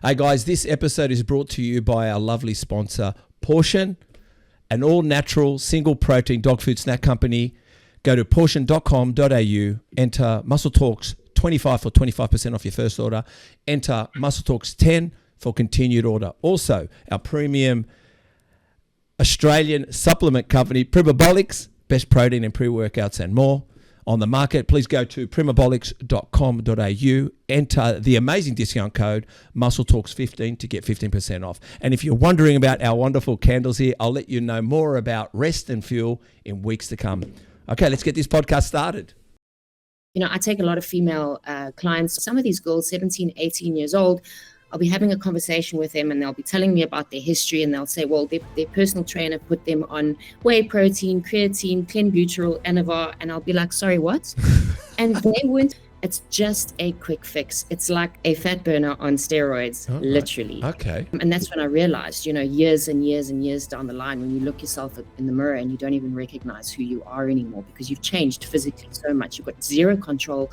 Hey guys, this episode is brought to you by our lovely sponsor, Pawtion, an all-natural, single-protein dog food snack company. Go to pawtion.com.au, enter Muscle Talks 25 for 25% off your first order. Enter Muscle Talks 10 for continued order. Also, our premium Australian supplement company, Primabolics, best protein and pre-workouts and more on the market. Please go to primabolics.com.au, enter the amazing discount code MuscleTalks15 to get 15% off. And if you're wondering about our wonderful candles here, I'll let you know more about Rest and Fuel in weeks to come. Okay, let's get this podcast started. You know, I take a lot of female clients. Some of these girls, 17, 18 years old, I'll be having a conversation with them and they'll be telling me about their history, and they'll say, well, their personal trainer put them on whey protein, creatine, Clenbuterol, Anavar, and I'll be like, sorry, what? And they went, it's just a quick fix. It's like a fat burner on steroids, literally. Okay. And that's when I realized, you know, years and years and years down the line, when you look yourself in the mirror and you don't even recognize who you are anymore because you've changed physically so much. You've got zero control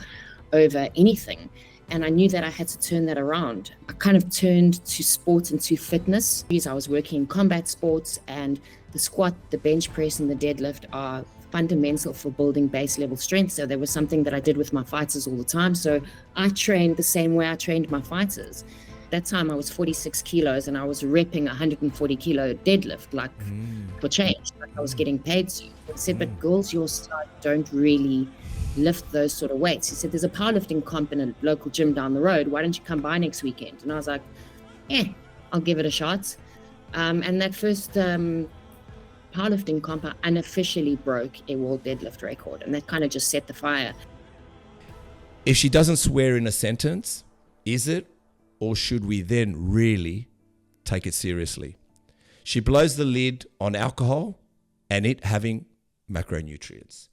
over anything. And I knew that I had to turn that around. I kind of turned to sport and to fitness. I was working in combat sports, and the squat, the bench press, and the deadlift are fundamental for building base level strength. So there was something that I did with my fighters all the time. So I trained the same way I trained my fighters. That time I was 46 kilos and I was repping 140 kilo deadlift, like for change, like I was getting paid to. I said, but girls your size don't really lift those sort of weights. He said, there's a powerlifting comp in a local gym down the road. Why don't you come by next weekend? And I was like, I'll give it a shot. And that first powerlifting comp, I unofficially broke a world deadlift record. And that kind of just set the fire. If she doesn't swear in a sentence, is it, or should we then really take it seriously? She blows the lid on alcohol and it having macronutrients.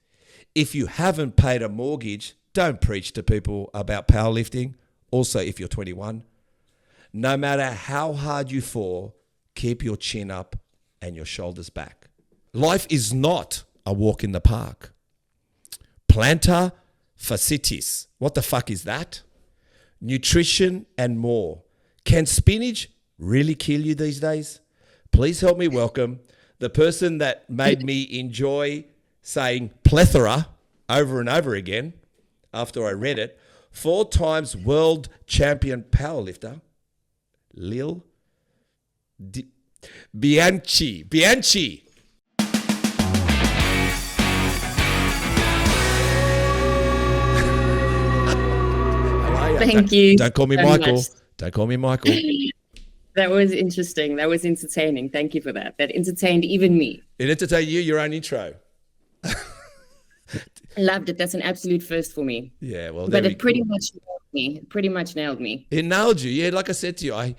If you haven't paid a mortgage, don't preach to people about powerlifting. Also, if you're 21, no matter how hard you fall, keep your chin up and your shoulders back. Life is not a walk in the park. Plantar fasciitis. What the fuck is that? Nutrition and more. Can spinach really kill you these days? Please help me welcome the person that made me enjoy saying plethora over and over again after I read it. 4 times world champion powerlifter, Lil Bianchi. Bianchi. Thank you. Don't call me Michael. Don't call me Michael. That was interesting. That was entertaining. Thank you for that. That entertained even me. It entertained you, your own intro. I loved it. That's an absolute first for me. Yeah, well, but it pretty much nailed me. It pretty much nailed me. It nailed you. Yeah, like I said to you, I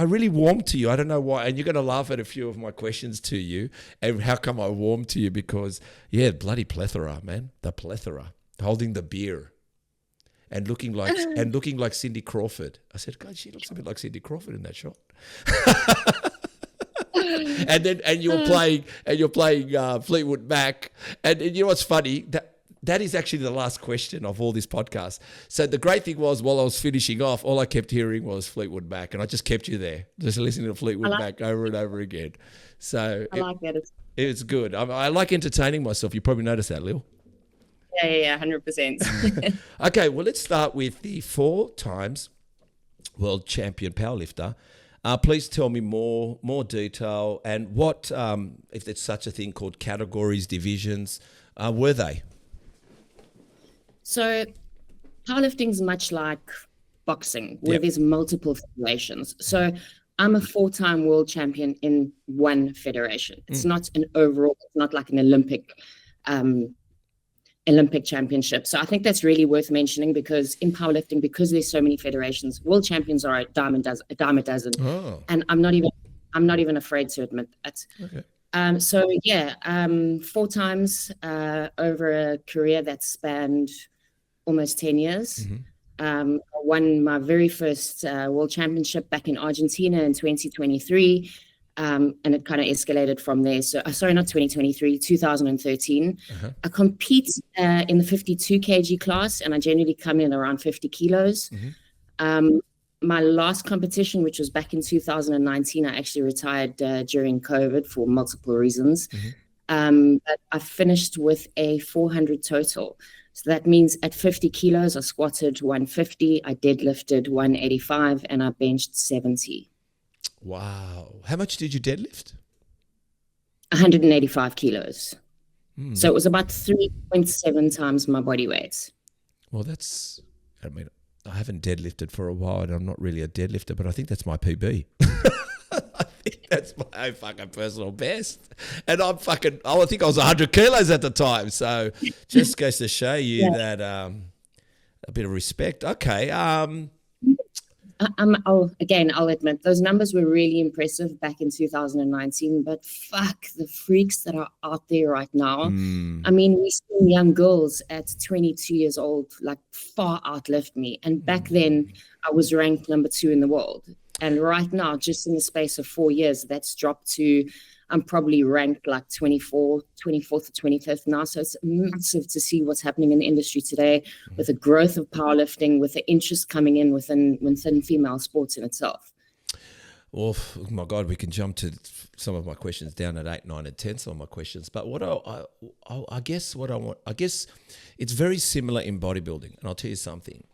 really warmed to you. I don't know why, and you're going to laugh at a few of my questions to you. And how come I warmed to you? Because bloody plethora, man, the plethora, holding the beer, and looking like Cindy Crawford. I said, God, she looks a bit like Cindy Crawford in that shot. and you're playing Fleetwood Mac, and you know what's funny, that is actually the last question of all this podcast. So the great thing was, while I was finishing off, all I kept hearing was Fleetwood Mac, and I just kept you there, just listening to Fleetwood Mac over and over again. So I like that. It's good. I like entertaining myself. You probably noticed that, Lil. Yeah, 100%. Okay, well, let's start with the 4 times world champion powerlifter. Please tell me more detail, and what, if there's such a thing called categories, divisions, were they? So powerlifting is much like boxing, where there's multiple federations. So I'm a 4-time world champion in one federation. It's not an overall, it's not like an Olympic championship. So I think that's really worth mentioning, because in powerlifting, because there's so many federations, world champions are a dime a dozen. And I'm not even afraid to admit that. Okay. 4 times over a career that spanned almost 10 years. I won my very first world championship back in Argentina in 2023. And it kind of escalated from there. So, sorry, not 2023, 2013. I compete in the 52 kg class, and I generally come in around 50 kilos. My last competition, which was back in 2019, I actually retired during COVID for multiple reasons. But I finished with a 400 total. So that means at 50 kilos, I squatted 150, I deadlifted 185, and I benched 70. Wow. How much did you deadlift? 185 kilos. So it was about 3.7 times my body weight. Well, I mean, I haven't deadlifted for a while, and I'm not really a deadlifter, but I think that's my PB. I think that's my fucking personal best. And I think I was 100 kilos at the time. So just goes to show you that a bit of respect. Okay. I'll admit those numbers were really impressive back in 2019, but fuck the freaks that are out there right now. I mean, we see young girls at 22 years old, like far outlift me. And back then I was ranked number 2 in the world. And right now, just in the space of 4 years, that's dropped to, I'm probably ranked like 24th or 25th now. So it's massive to see what's happening in the industry today with the growth of powerlifting, with the interest coming in within female sports in itself. Well, oh my God, we can jump to some of my questions down at 8, 9, and 10, some of my questions. But I guess it's very similar in bodybuilding. And I'll tell you something.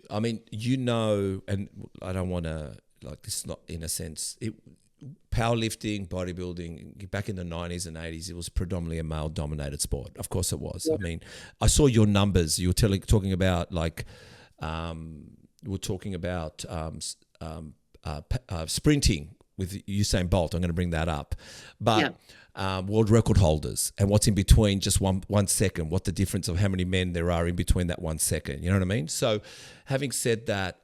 I mean, and I don't want to, like, this is not in a sense, powerlifting, bodybuilding, back in the 90s and 80s, it was predominantly a male-dominated sport. Of course it was. Yeah. I mean, I saw your numbers. You were talking about, like, sprinting with Usain Bolt. I'm going to bring that up. But world record holders and what's in between just one second, what the difference of how many men there are in between that 1 second. You know what I mean? So having said that,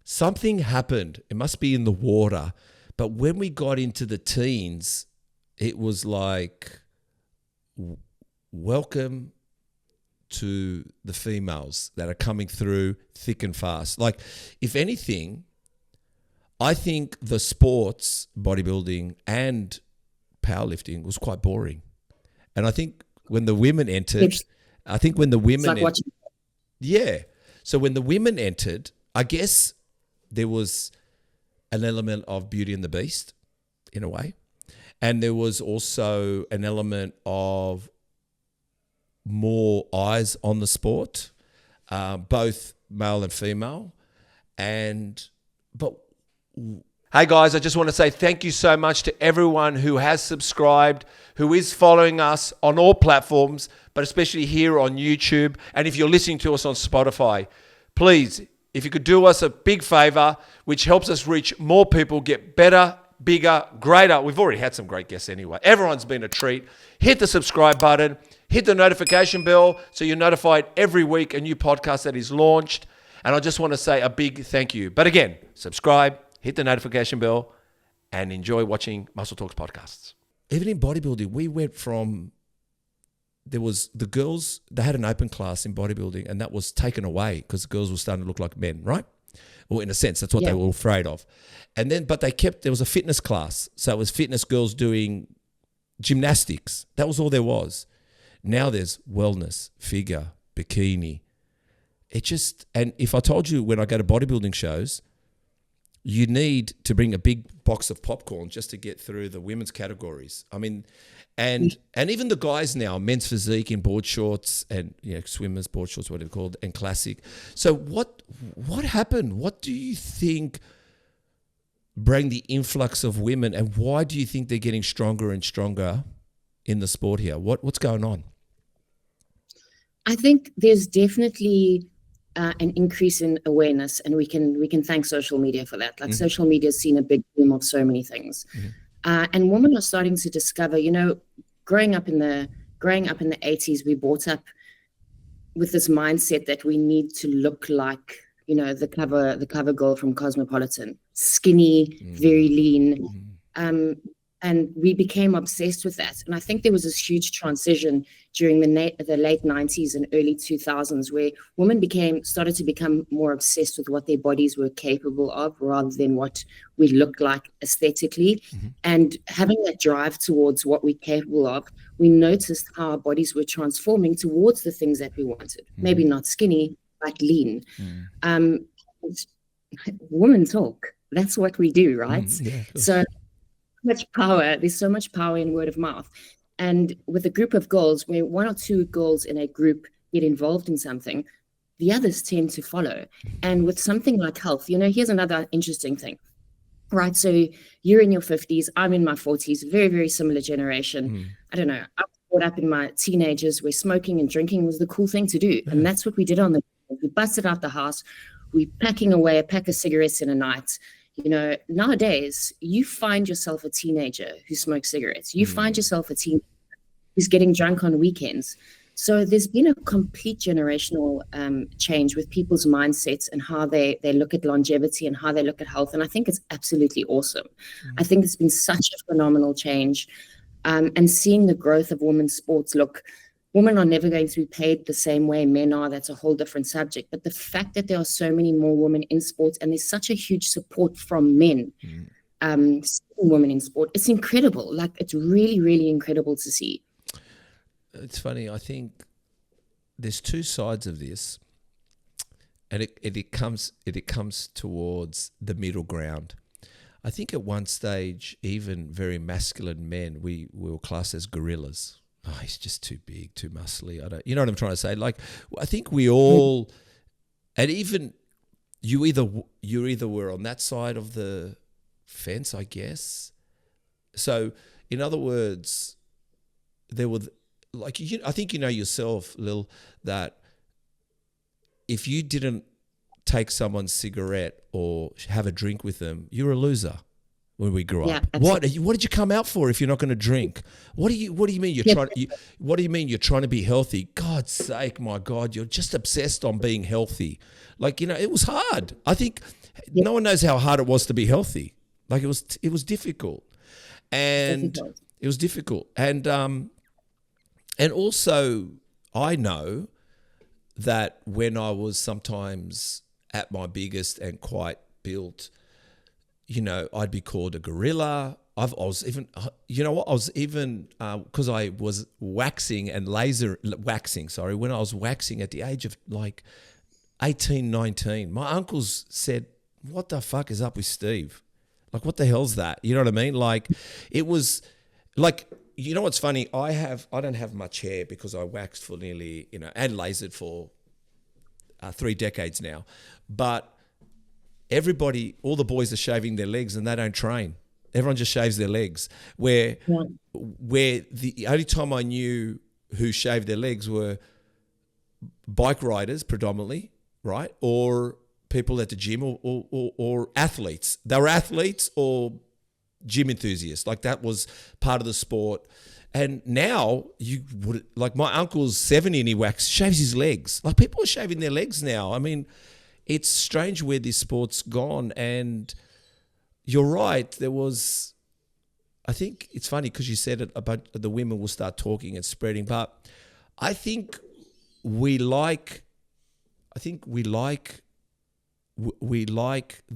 something happened. It must be in the water. But when we got into the teens, it was like, welcome to the females that are coming through thick and fast. Like, if anything, I think the sports, bodybuilding and powerlifting was quite boring. And I think when the women entered, So when the women entered, I guess there was an element of Beauty and the Beast in a way. And there was also an element of more eyes on the sport, both male and female. Hey guys, I just want to say thank you so much to everyone who has subscribed, who is following us on all platforms, but especially here on YouTube. And if you're listening to us on Spotify, please, if you could do us a big favor, which helps us reach more people, get better, bigger, greater. We've already had some great guests anyway. Everyone's been a treat. Hit the subscribe button, hit the notification bell so you're notified every week a new podcast that is launched. And I just want to say a big thank you. But again, subscribe, hit the notification bell, and enjoy watching Muscle Talks podcasts. Even in bodybuilding, we went from, there was the girls, they had an open class in bodybuilding, and that was taken away because the girls were starting to look like men, right? Well, in a sense, that's what they were afraid of. And then, but there was a fitness class. So it was fitness girls doing gymnastics. That was all there was. Now there's wellness, figure, bikini. And if I told you when I go to bodybuilding shows, you need to bring a big box of popcorn just to get through the women's categories. I mean, and even the guys now, men's physique in board shorts and, you know, swimmers, board shorts, whatever they're called, and classic. So what happened? What do you think bring the influx of women, and why do you think they're getting stronger and stronger in the sport here? What's going on? I think there's definitely an increase in awareness, and we can thank social media for that. Like, social media has seen a big boom of so many things, and women are starting to discover. You know, growing up in the 80s, we brought up with this mindset that we need to look like, you know, the cover girl from Cosmopolitan, skinny, very lean. And we became obsessed with that. And I think there was this huge transition during the late 90s and early 2000s where women started to become more obsessed with what their bodies were capable of rather than what we looked like aesthetically. Mm-hmm. And having that drive towards what we're capable of, we noticed how our bodies were transforming towards the things that we wanted. Mm-hmm. Maybe not skinny, but lean. Mm-hmm. Women talk. That's what we do, right? Yeah, so much power. There's so much power in word of mouth. And with a group of girls, where one or two girls in a group get involved in something, the others tend to follow. And with something like health, here's another interesting thing, right? So you're in your 50s, I'm in my 40s, very, very similar generation. I don't know. I was brought up in my teenagers where smoking and drinking was the cool thing to do. And that's what we did on the we busted out the house. We packing away a pack of cigarettes in a night. Nowadays, you find yourself a teenager who smokes cigarettes. You find yourself a teenager who's getting drunk on weekends. So there's been a complete generational change with people's mindsets and how they look at longevity and how they look at health. And I think it's absolutely awesome. I think it's been such a phenomenal change. And seeing the growth of women's sports, women are never going to be paid the same way men are. That's a whole different subject. But the fact that there are so many more women in sports and there's such a huge support from men, women in sport, it's incredible. It's really, really incredible to see. It's funny. I think there's two sides of this, and it comes towards the middle ground. I think at one stage, even very masculine men, we were classed as gorillas. Oh, he's just too big, too muscly. You know what I'm trying to say? I think we all, and even you either were on that side of the fence, I guess. So, in other words, there were I think yourself, Lil, that if you didn't take someone's cigarette or have a drink with them, you're a loser. When we grew up, what did you come out for if you're not going to drink? What do you mean what do you mean you're trying to be healthy? God's sake, my God, you're just obsessed on being healthy. It was hard. I think no one knows how hard it was to be healthy. It was difficult, and it was difficult, and also I know that when I was sometimes at my biggest and quite built, I'd be called a gorilla. I was even, because I was waxing and when I was waxing at the age of 18, 19, my uncles said, what the fuck is up with Steve? What the hell's that? You know what I mean? It was what's funny? I don't have much hair because I waxed for nearly, and lasered for 3 decades now. But everybody, all the boys are shaving their legs and they don't train. Everyone just shaves their legs. Where the only time I knew who shaved their legs were bike riders predominantly, right? Or people at the gym or athletes. They were athletes or gym enthusiasts. That was part of the sport. And now you would, my uncle's 70 and he shaves his legs. People are shaving their legs now. I mean, it's strange where this sport's gone, and you're right. There was, I think it's funny because you said it about the women will start talking and spreading, but I think we like the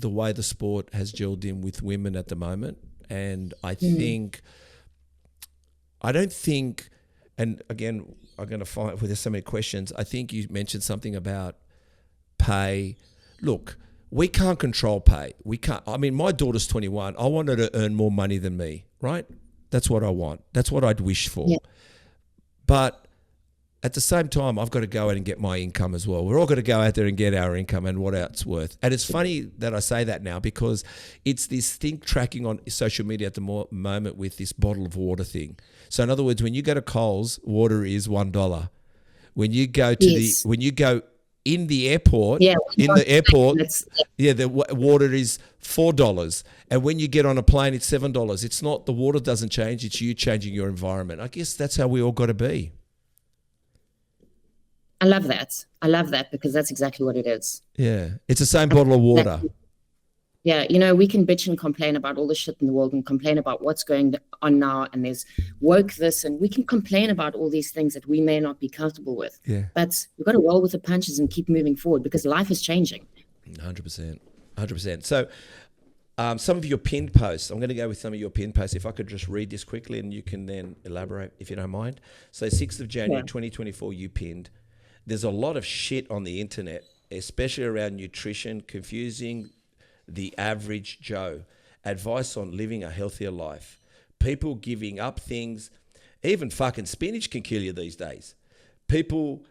way the sport has gelled in with women at the moment, and I don't think, and again, I'm going to find there's so many questions. I think you mentioned something about pay. Look, we can't control pay. We can't. I mean, my daughter's 21. I want her to earn more money than me, right? That's what I want. That's what I'd wish for. Yeah. But at the same time, I've got to go out and get my income as well. We're all got to go out there and get our income and what it's worth. And it's funny that I say that now because it's this thing tracking on social media at the moment with this bottle of water thing. So in other words, when you go to Coles, water is $1. When you go to in the airport, the water is $4. And when you get on a plane, it's $7. It's not, the water doesn't change, it's you changing your environment. I guess that's how we all got to be. I love that. I love that because that's exactly what it is. Yeah. It's the same bottle of water. Yeah, you know, we can bitch and complain about all the shit in the world and complain about what's going on now, and there's woke this, and we can complain about all these things that we may not be comfortable with. Yeah. But we've got to roll with the punches and keep moving forward because life is changing. 100%. 100%. So some of your pinned posts, I'm going to go with some of your pinned posts. If I could just read this quickly and you can then elaborate if you don't mind. So 6th of January, 2024, you pinned. There's a lot of shit on the internet, especially around nutrition, confusing the average Joe. Advice on living a healthier life. People giving up things. Even fucking spinach can kill you these days. People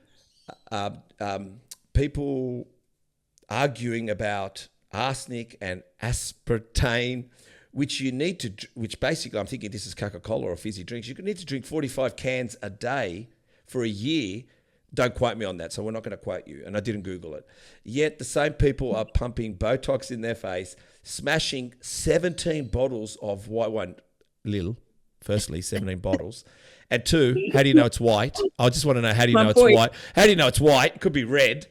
arguing about arsenic and aspartame, which basically, I'm thinking this is Coca-Cola or fizzy drinks. You need to drink 45 cans a day for a year. Don't quote me on that, so we're not going to quote you, and I didn't Google it. Yet the same people are pumping Botox in their face, smashing 17 bottles of white wine. Firstly, 17 bottles. And 2, how do you know it's white? I just want to know, how do you know it's white? How do you know it's white? It could be red.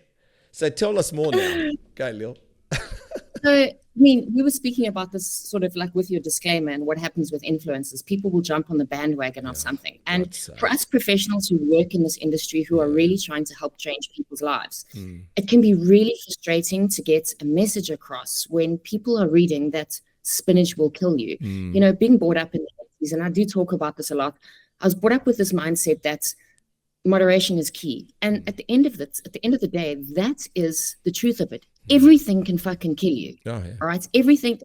So tell us more now. Go, Lil. So, I mean, we were speaking about this sort of like with your disclaimer and what happens with influencers. People will jump on the bandwagon of something. And for us professionals who work in this industry who are really trying to help change people's lives, it can be really frustrating to get a message across when people are reading that spinach will kill you. You know, being brought up in the 80s, and I do talk about this a lot, I was brought up with this mindset that moderation is key. And at the end of the day, that is the truth of it. Everything can fucking kill you. All right. Anything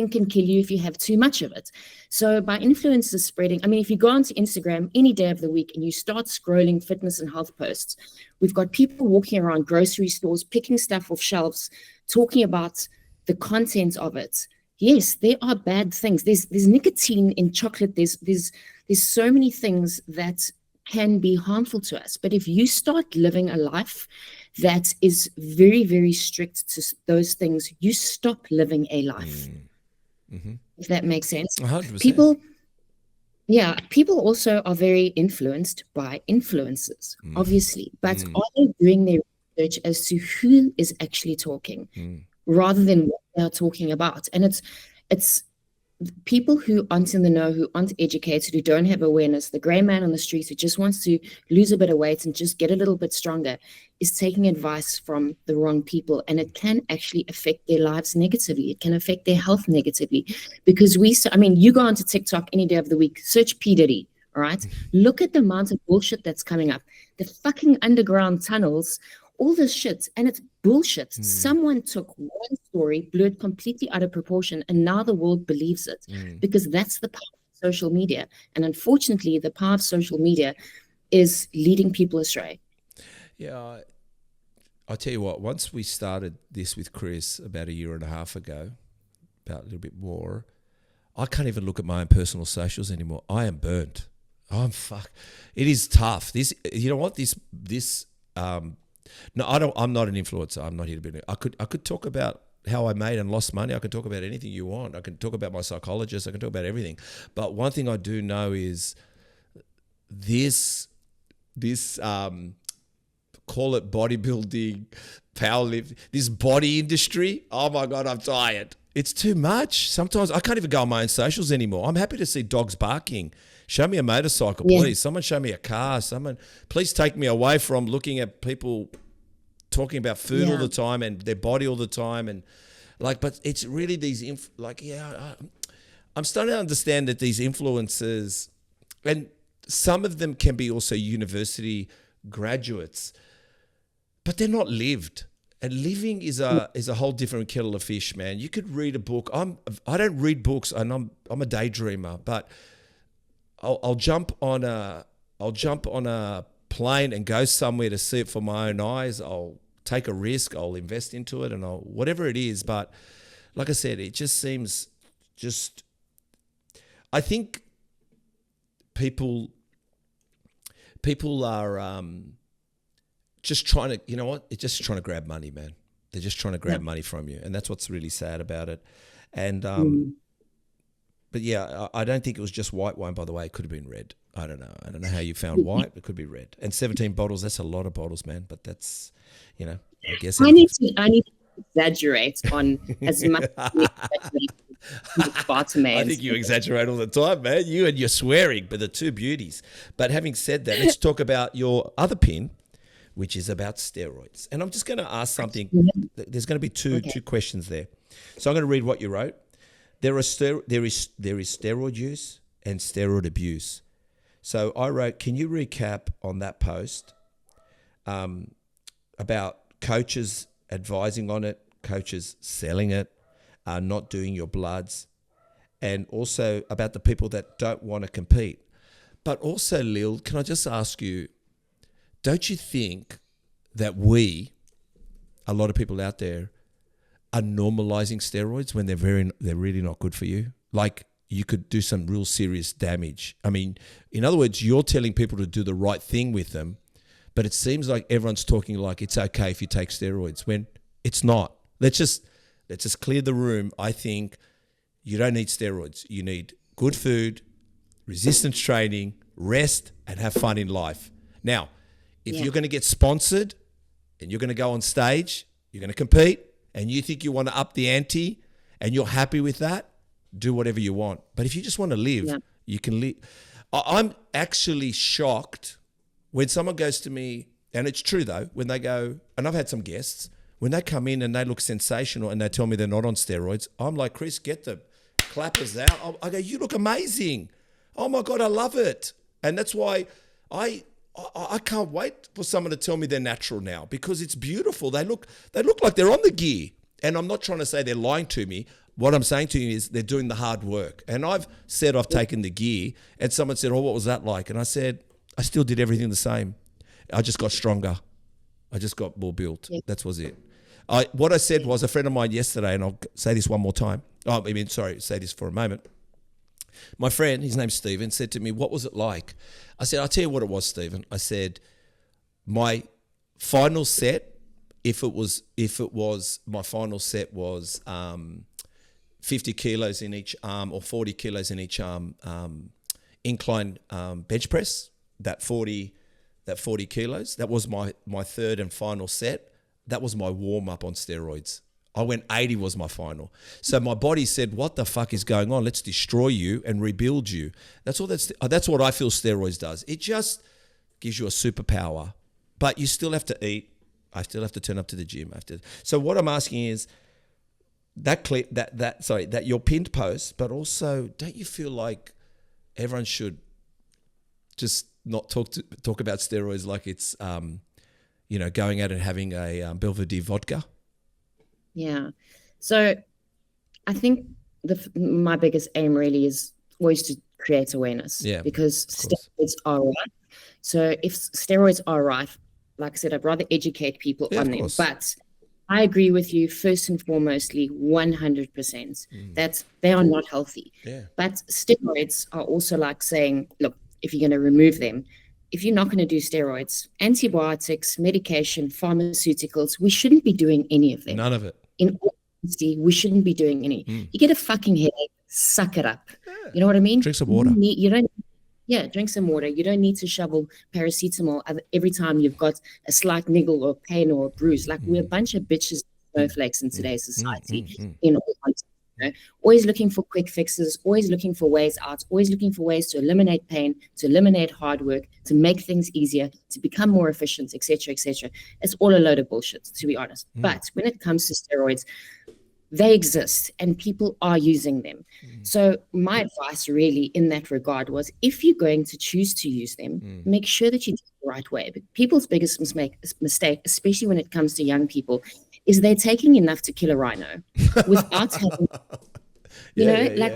can kill you if you have too much of it. So by influencers spreading, I mean, if you go onto Instagram any day of the week and you start scrolling fitness and health posts, we've got people walking around grocery stores, picking stuff off shelves, talking about the content of it. Yes, there are bad things. There's nicotine in chocolate. There's so many things that can be harmful to us. But if you start living a life that is very, very strict to those things, you stop living a life. If that makes sense. 100%. People also are very influenced by influencers, obviously. But are they doing their research as to who is actually talking rather than what they're talking about? And it's people who aren't in the know, who aren't educated, who don't have awareness, the gray man on the street who just wants to lose a bit of weight and just get a little bit stronger, is taking advice from the wrong people. And it can actually affect their lives negatively. It can affect their health negatively. Because you go onto TikTok any day of the week, search P. Diddy, all right? Look at the amount of bullshit that's coming up. The fucking underground tunnels, all this shit, and it's bullshit. Someone took one story, blew it completely out of proportion, and now the world believes it because that's the power of social media. And unfortunately, the power of social media is leading people astray. Yeah, I'll tell you what, once we started this with Chris about a year and a half ago, about a little bit more, I can't even look at my own personal socials anymore. I am burnt. I'm fuck. It is tough. This, you know what, no, I'm not an influencer. I'm not here to be. I could talk about how I made and lost money. I can talk about anything you want. I can talk about my psychologist. I can talk about everything. But one thing I do know is this call it bodybuilding, powerlifting, this body industry. Oh my God, I'm tired. It's too much. Sometimes I can't even go on my own socials anymore. I'm happy to see dogs barking. Show me a motorcycle, please. Someone show me a car. Someone, please take me away from looking at people talking about food all the time and their body all the time. And but it's really these, I'm starting to understand that these influencers, and some of them can be also university graduates, but they're not lived. And living is a whole different kettle of fish, man. You could read a book. I don't read books, and I'm a daydreamer, but I'll jump on a plane and go somewhere to see it for my own eyes. I'll take a risk. I'll invest into it, and whatever it is. But like I said, it just seems I think people are just trying to, you know what? It's just trying to grab money, man. They're just trying to grab money from you, and that's what's really sad about it. And but yeah, I don't think it was just white wine, by the way. It could have been red. I don't know. I don't know how you found white. It could be red. And 17 bottles, that's a lot of bottles, man. But that's, I guess. I need to exaggerate on as much as we exaggerate I think you exaggerate all the time, man. You and your swearing, but the two beauties. But having said that, let's talk about your other pin, which is about steroids. And I'm just going to ask something. There's going to be two questions there. So I'm going to read what you wrote. There is steroid use and steroid abuse. So I wrote, can you recap on that post about coaches advising on it, coaches selling it, not doing your bloods, and also about the people that don't want to compete. But also, Lil, can I just ask you, don't you think that a lot of people out there, are normalizing steroids when they're really not good for you? Like, you could do some real serious damage. I mean, in other words, you're telling people to do the right thing with them, but it seems like everyone's talking like it's okay if you take steroids when it's not. Let's just clear the room. I think you don't need steroids. You need good food, resistance training, rest, and have fun in life. Now, if you're going to get sponsored and you're going to go on stage, you're going to compete, and you think you want to up the ante and you're happy with that, do whatever you want. But if you just want to live, you can live. I'm actually shocked when someone goes to me, and it's true though, when they go, and I've had some guests, when they come in and they look sensational and they tell me they're not on steroids, I'm like, Chris, get the clappers out. I go, you look amazing. Oh my God, I love it. And that's why I can't wait for someone to tell me they're natural now, because it's beautiful. They look like they're on the gear. And I'm not trying to say they're lying to me. What I'm saying to you is they're doing the hard work. And I've said I've taken the gear, and someone said, oh, what was that like? And I said, I still did everything the same. I just got stronger. I just got more built. Yeah. That was it. What I said was, a friend of mine yesterday, and I'll say this one more time. Say this for a moment. My friend, his name's Stephen, said to me, what was it like? I said, I'll tell you what it was, Stephen. I said, my final set, if it was my final set was 50 kilos in each arm or 40 kilos in each arm, incline bench press, that 40 kilos, that was my third and final set. That was my warm-up on steroids. I went 80 was my final. So my body said, what the fuck is going on? Let's destroy you and rebuild you. That's what I feel steroids does. It just gives you a superpower. But you still have to eat. I still have to turn up to the gym. So what I'm asking is that your pinned post, but also, don't you feel like everyone should just not talk about steroids like it's going out and having a Belvedere vodka? Yeah. So I think my biggest aim really is always to create awareness. Yeah. Because steroids are right. So if steroids are right, like I said, I'd rather educate people on them. But I agree with you, first and foremostly, 100%, that they are not healthy. Yeah. But steroids are also like saying, look, if you're going to remove them, if you're not going to do steroids, antibiotics, medication, pharmaceuticals, we shouldn't be doing any of them. None of it. In all honesty, we shouldn't be doing any. You get a fucking headache, suck it up. Yeah. You know what I mean? Drink some water. Drink some water. You don't need to shovel paracetamol every time you've got a slight niggle or pain or a bruise. Like, we're a bunch of bitches, snowflakes in today's society. In all honesty. Always looking for quick fixes, always looking for ways out, always looking for ways to eliminate pain, to eliminate hard work, to make things easier, to become more efficient, etc., etc. It's all a load of bullshit, to be honest. But when it comes to steroids, they exist and people are using them. So my advice really in that regard was, if you're going to choose to use them, make sure that you do it the right way. But people's biggest mistake, especially when it comes to young people, is they're taking enough to kill a rhino without having,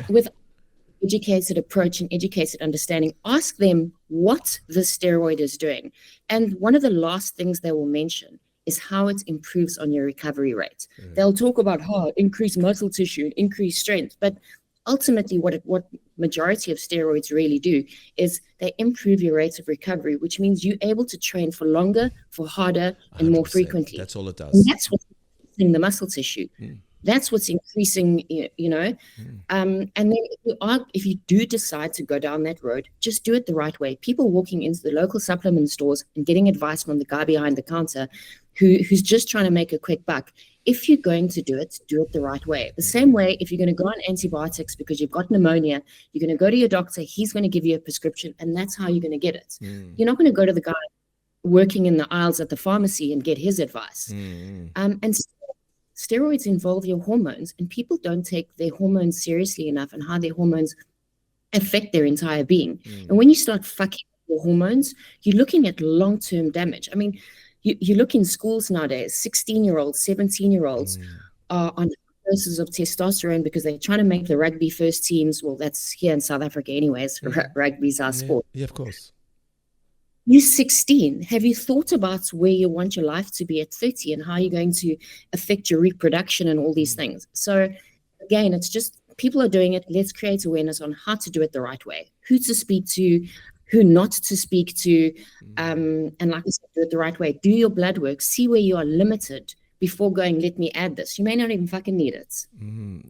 with educated approach and educated understanding. Ask them what the steroid is doing. And one of the last things they will mention is how it improves on your recovery rate. They'll talk about how increase muscle tissue, increase strength, but ultimately what majority of steroids really do is they improve your rate of recovery, which means you're able to train for longer, for harder, and more frequently. That's all it does. And that's what's increasing the muscle tissue. That's what's increasing, and then if you do decide to go down that road, just do it the right way. People walking into the local supplement stores and getting advice from the guy behind the counter who's just trying to make a quick buck if you're going to do it the right way. The same way, if you're going to go on antibiotics because you've got pneumonia, you're going to go to your doctor, he's going to give you a prescription, and that's how you're going to get it. You're not going to go to the guy working in the aisles at the pharmacy and get his advice. And steroids involve your hormones, and people don't take their hormones seriously enough and how their hormones affect their entire being. And when you start fucking your hormones, you're looking at long-term damage. I mean, you look in schools nowadays, 16-year-olds, 17-year-olds are on doses of testosterone because they're trying to make the rugby first teams. Well, that's here in South Africa anyways. Rugby's our sport. Yeah, of course. You're 16. Have you thought about where you want your life to be at 30 and how you're going to affect your reproduction and all these things? So again, it's just people are doing it. Let's create awareness on how to do it the right way, who to speak to, who not to speak to. And like I said, do it the right way. Do your blood work. See where you are limited before going, let me add this. You may not even fucking need it.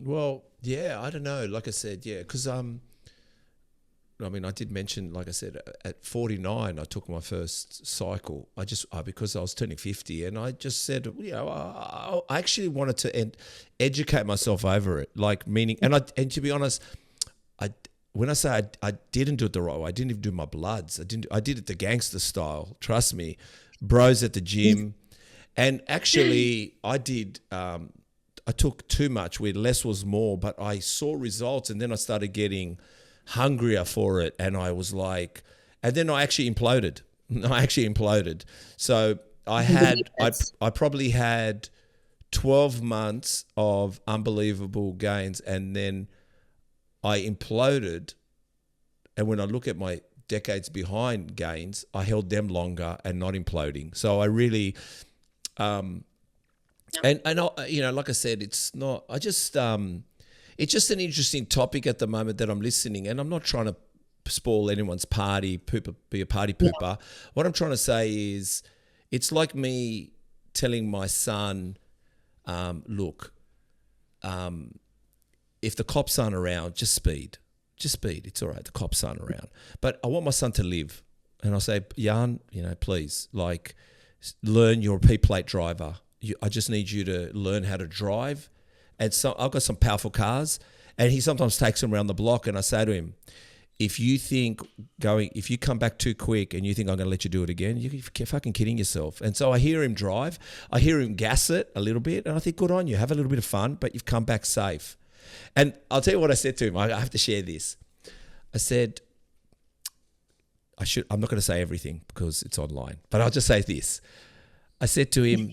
Well, yeah, I don't know. Like I said, yeah, because I mean, I did mention, like I said, at 49, I took my first cycle. Because I was turning 50, and I just said, you know, I actually wanted to educate myself over it, like meaning, and to be honest, when I say I didn't do it the right way, I didn't even do my bloods. I did it the gangster style. Trust me, bros at the gym, and actually, I did. I took too much where less was more, but I saw results, and then I started getting hungrier for it, and I was like, and then I actually imploded. So I probably had 12 months of unbelievable gains, and then I imploded. And when I look at my decades behind gains, I held them longer and not imploding. So I really, and I, you know, like I said, it's not, it's just an interesting topic at the moment that I'm listening, and I'm not trying to spoil anyone's party, be a party pooper. Yeah. What I'm trying to say is, it's like me telling my son, look, if the cops aren't around, just speed. It's all right. The cops aren't around. But I want my son to live. And I'll say, Jan, you know, please, like, learn. You're a P-plate driver. I just need you to learn how to drive. And so I've got some powerful cars, and he sometimes takes them around the block, and I say to him, if you come back too quick and you think I'm going to let you do it again, you're fucking kidding yourself. And so I hear him drive, I hear him gas it a little bit, and I think, good on you, have a little bit of fun, but you've come back safe. And I'll tell you what I said to him. I have to share this. I said, I'm not going to say everything because it's online, but I'll just say this. I said to him,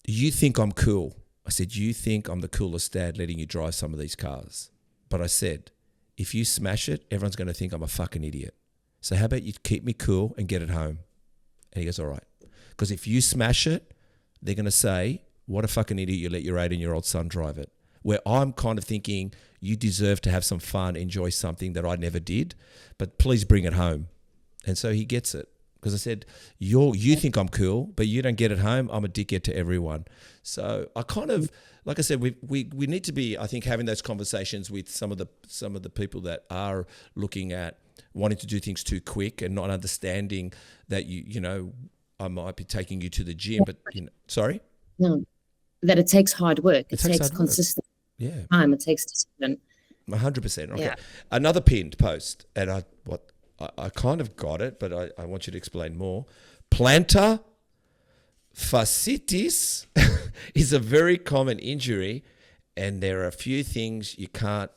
you think I'm cool. I said, you think I'm the coolest dad letting you drive some of these cars. But I said, if you smash it, everyone's going to think I'm a fucking idiot. So how about you keep me cool and get it home? And he goes, all right. Because if you smash it, they're going to say, what a fucking idiot, you let your 18-year-old son drive it. Where I'm kind of thinking, you deserve to have some fun, enjoy something that I never did, but please bring it home. And so he gets it. Because I said, you think I'm cool, but you don't get it home. I'm a dickhead to everyone. So I kind of, like I said, we need to be, I think, having those conversations with some of the people that are looking at wanting to do things too quick and not understanding that you know, I might be taking you to the gym, but sorry. No, that it takes hard work. It takes consistent time. It takes discipline. 100%. Okay. Yeah. Another pinned post, and I kind of got it, but I want you to explain more. Plantar fasciitis is a very common injury, and there are a few things you can't.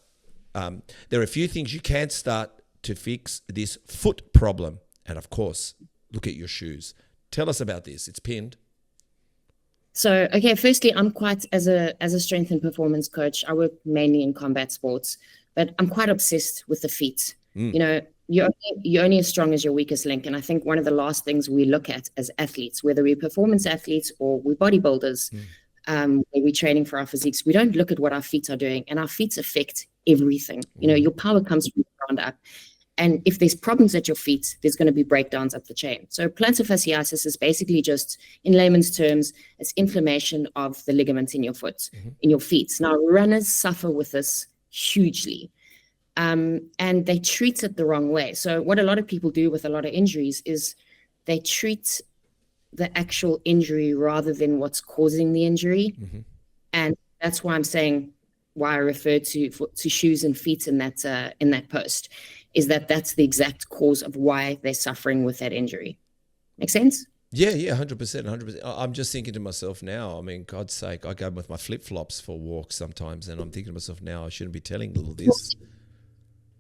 There are a few things you can start to fix this foot problem, and of course, look at your shoes. Tell us about this. It's pinned. So, okay, firstly, I'm quite, as a strength and performance coach, I work mainly in combat sports, but I'm quite obsessed with the feet. You know, you're only as strong as your weakest link. And I think one of the last things we look at as athletes, whether we're performance athletes or we're bodybuilders, where we're training for our physiques, we don't look at what our feet are doing, and our feet affect everything. You know, your power comes from the ground up. And if there's problems at your feet, there's going to be breakdowns up the chain. So plantar fasciitis is basically just, in layman's terms, it's inflammation of the ligaments in your foot, in your feet. Now, runners suffer with this hugely. And they treat it the wrong way. So what a lot of people do with a lot of injuries is they treat the actual injury rather than what's causing the injury. And that's why I'm saying, why I refer to shoes and feet in that post, is that's the exact cause of why they're suffering with that injury. Make sense? Yeah, 100%, 100%. I'm just thinking to myself now, I mean, God's sake, I go with my flip-flops for walks sometimes, and I'm thinking to myself now, I shouldn't be telling all this.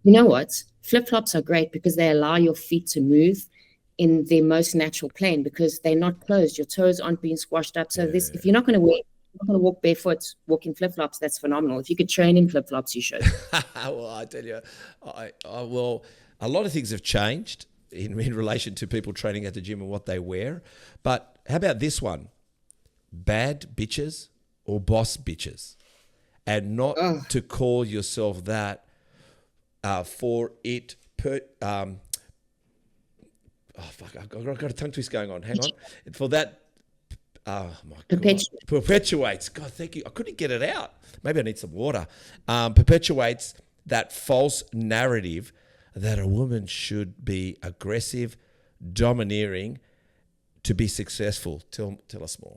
You know what? Flip-flops are great because they allow your feet to move in their most natural plane because they're not closed. Your toes aren't being squashed up. So if you're not going to walk barefoot, walk in flip-flops, that's phenomenal. If you could train in flip-flops, you should. Well, I tell you, well, a lot of things have changed in relation to people training at the gym and what they wear. But how about this one? Bad bitches or boss bitches? And not to call yourself that for it. Oh, fuck, I've got a tongue twist going on. Hang on. For that, oh, my God. Perpetuates. God, thank you. I couldn't get it out. Maybe I need some water. Perpetuates that false narrative that a woman should be aggressive, domineering to be successful. Tell us more.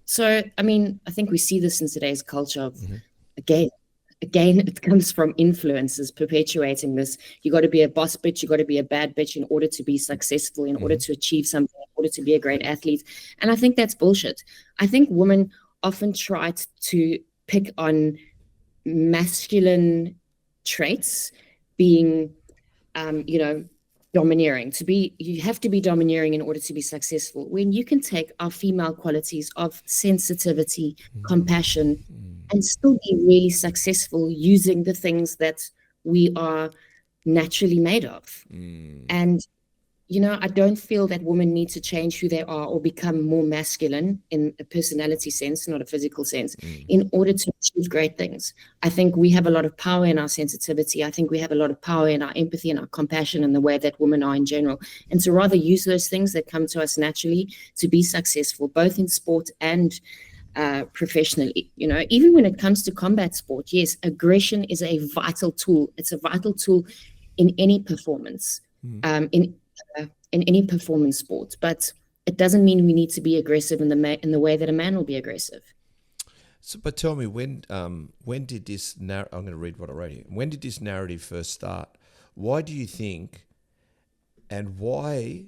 So, I mean, I think we see this in today's culture of, again, it comes from influences perpetuating this. You got to be a boss bitch. You got to be a bad bitch in order to be successful, in order to achieve something, in order to be a great athlete. And I think that's bullshit. I think women often try to pick on masculine traits, being, domineering. You have to be domineering in order to be successful. When you can take our female qualities of sensitivity, compassion, and still be really successful using the things that we are naturally made of. And I don't feel that women need to change who they are or become more masculine in a personality sense, not a physical sense, in order to achieve great things. I think we have a lot of power in our sensitivity. I think we have a lot of power in our empathy and our compassion and the way that women are in general. And to rather use those things that come to us naturally to be successful, both in sport and professionally. Even when it comes to combat sport, yes, aggression is a vital tool. It's a vital tool in any performance, in any performance sport, but it doesn't mean we need to be aggressive in the way that a man will be aggressive. So, but tell me, when did this I'm going to read what I wrote here. When did this narrative first start? Why do you think, and why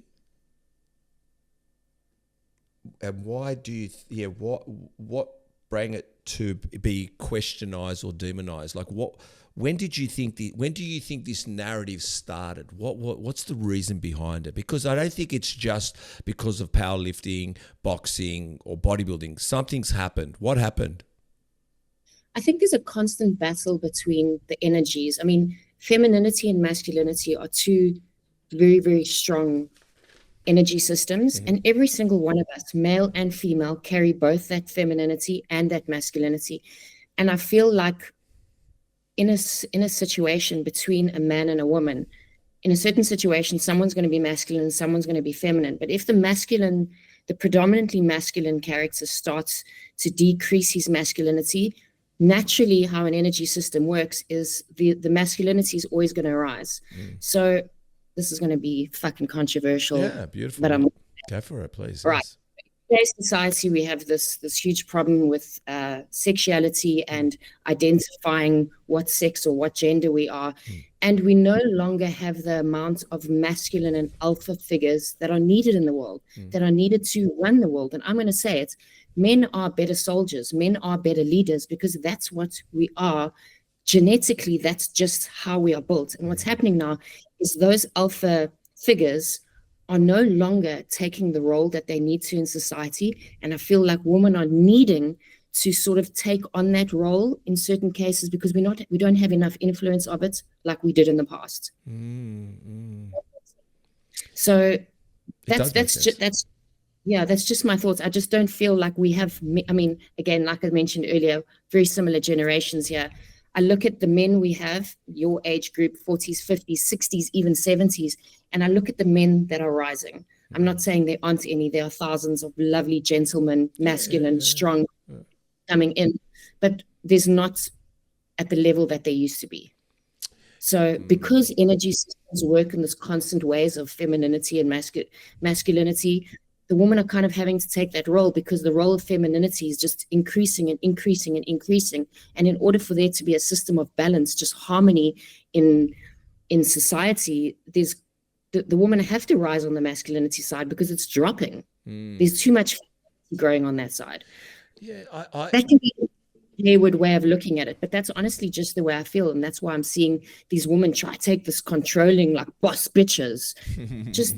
do you, what bring it to be questionized or demonized? Like when do you think this narrative started? What's the reason behind it? Because I don't think it's just because of powerlifting, boxing, or bodybuilding. Something's happened. What happened? I think there's a constant battle between the energies. I mean, femininity and masculinity are two very, very strong energy systems, and every single one of us, male and female, carry both that femininity and that masculinity. And I feel like in a situation between a man and a woman, in a certain situation, someone's going to be masculine and someone's going to be feminine. But if the predominantly masculine character starts to decrease his masculinity, naturally how an energy system works is the masculinity is always going to rise. So this is going to be fucking controversial. Yeah, beautiful. But go for it, please. Right. Yes. In today's society, we have this huge problem with sexuality and identifying what sex or what gender we are. And we no longer have the amount of masculine and alpha figures that are needed in the world, that are needed to run the world. And I'm going to say it, men are better soldiers, men are better leaders, because that's what we are. Genetically, that's just how we are built. And what's happening now is those alpha figures are no longer taking the role that they need to in society. And I feel like women are needing to sort of take on that role in certain cases because we don't have enough influence of it like we did in the past. So that's just my thoughts. I just don't feel like we have, I mean, again, like I mentioned earlier, very similar generations here. I look at the men we have, your age group, 40s, 50s, 60s, even 70s, and I look at the men that are rising. I'm not saying there aren't any. There are thousands of lovely gentlemen, masculine, strong, coming in, but there's not at the level that they used to be. So because energy systems work in this constant ways of femininity and masculinity, the women are kind of having to take that role because the role of femininity is just increasing and increasing and increasing. And in order for there to be a system of balance, just harmony in society, there's the women have to rise on the masculinity side because it's dropping. There's too much growing on that side. Yeah, that can be a Hayward way of looking at it, but that's honestly just the way I feel, and that's why I'm seeing these women try to take this controlling, like, boss bitches. Just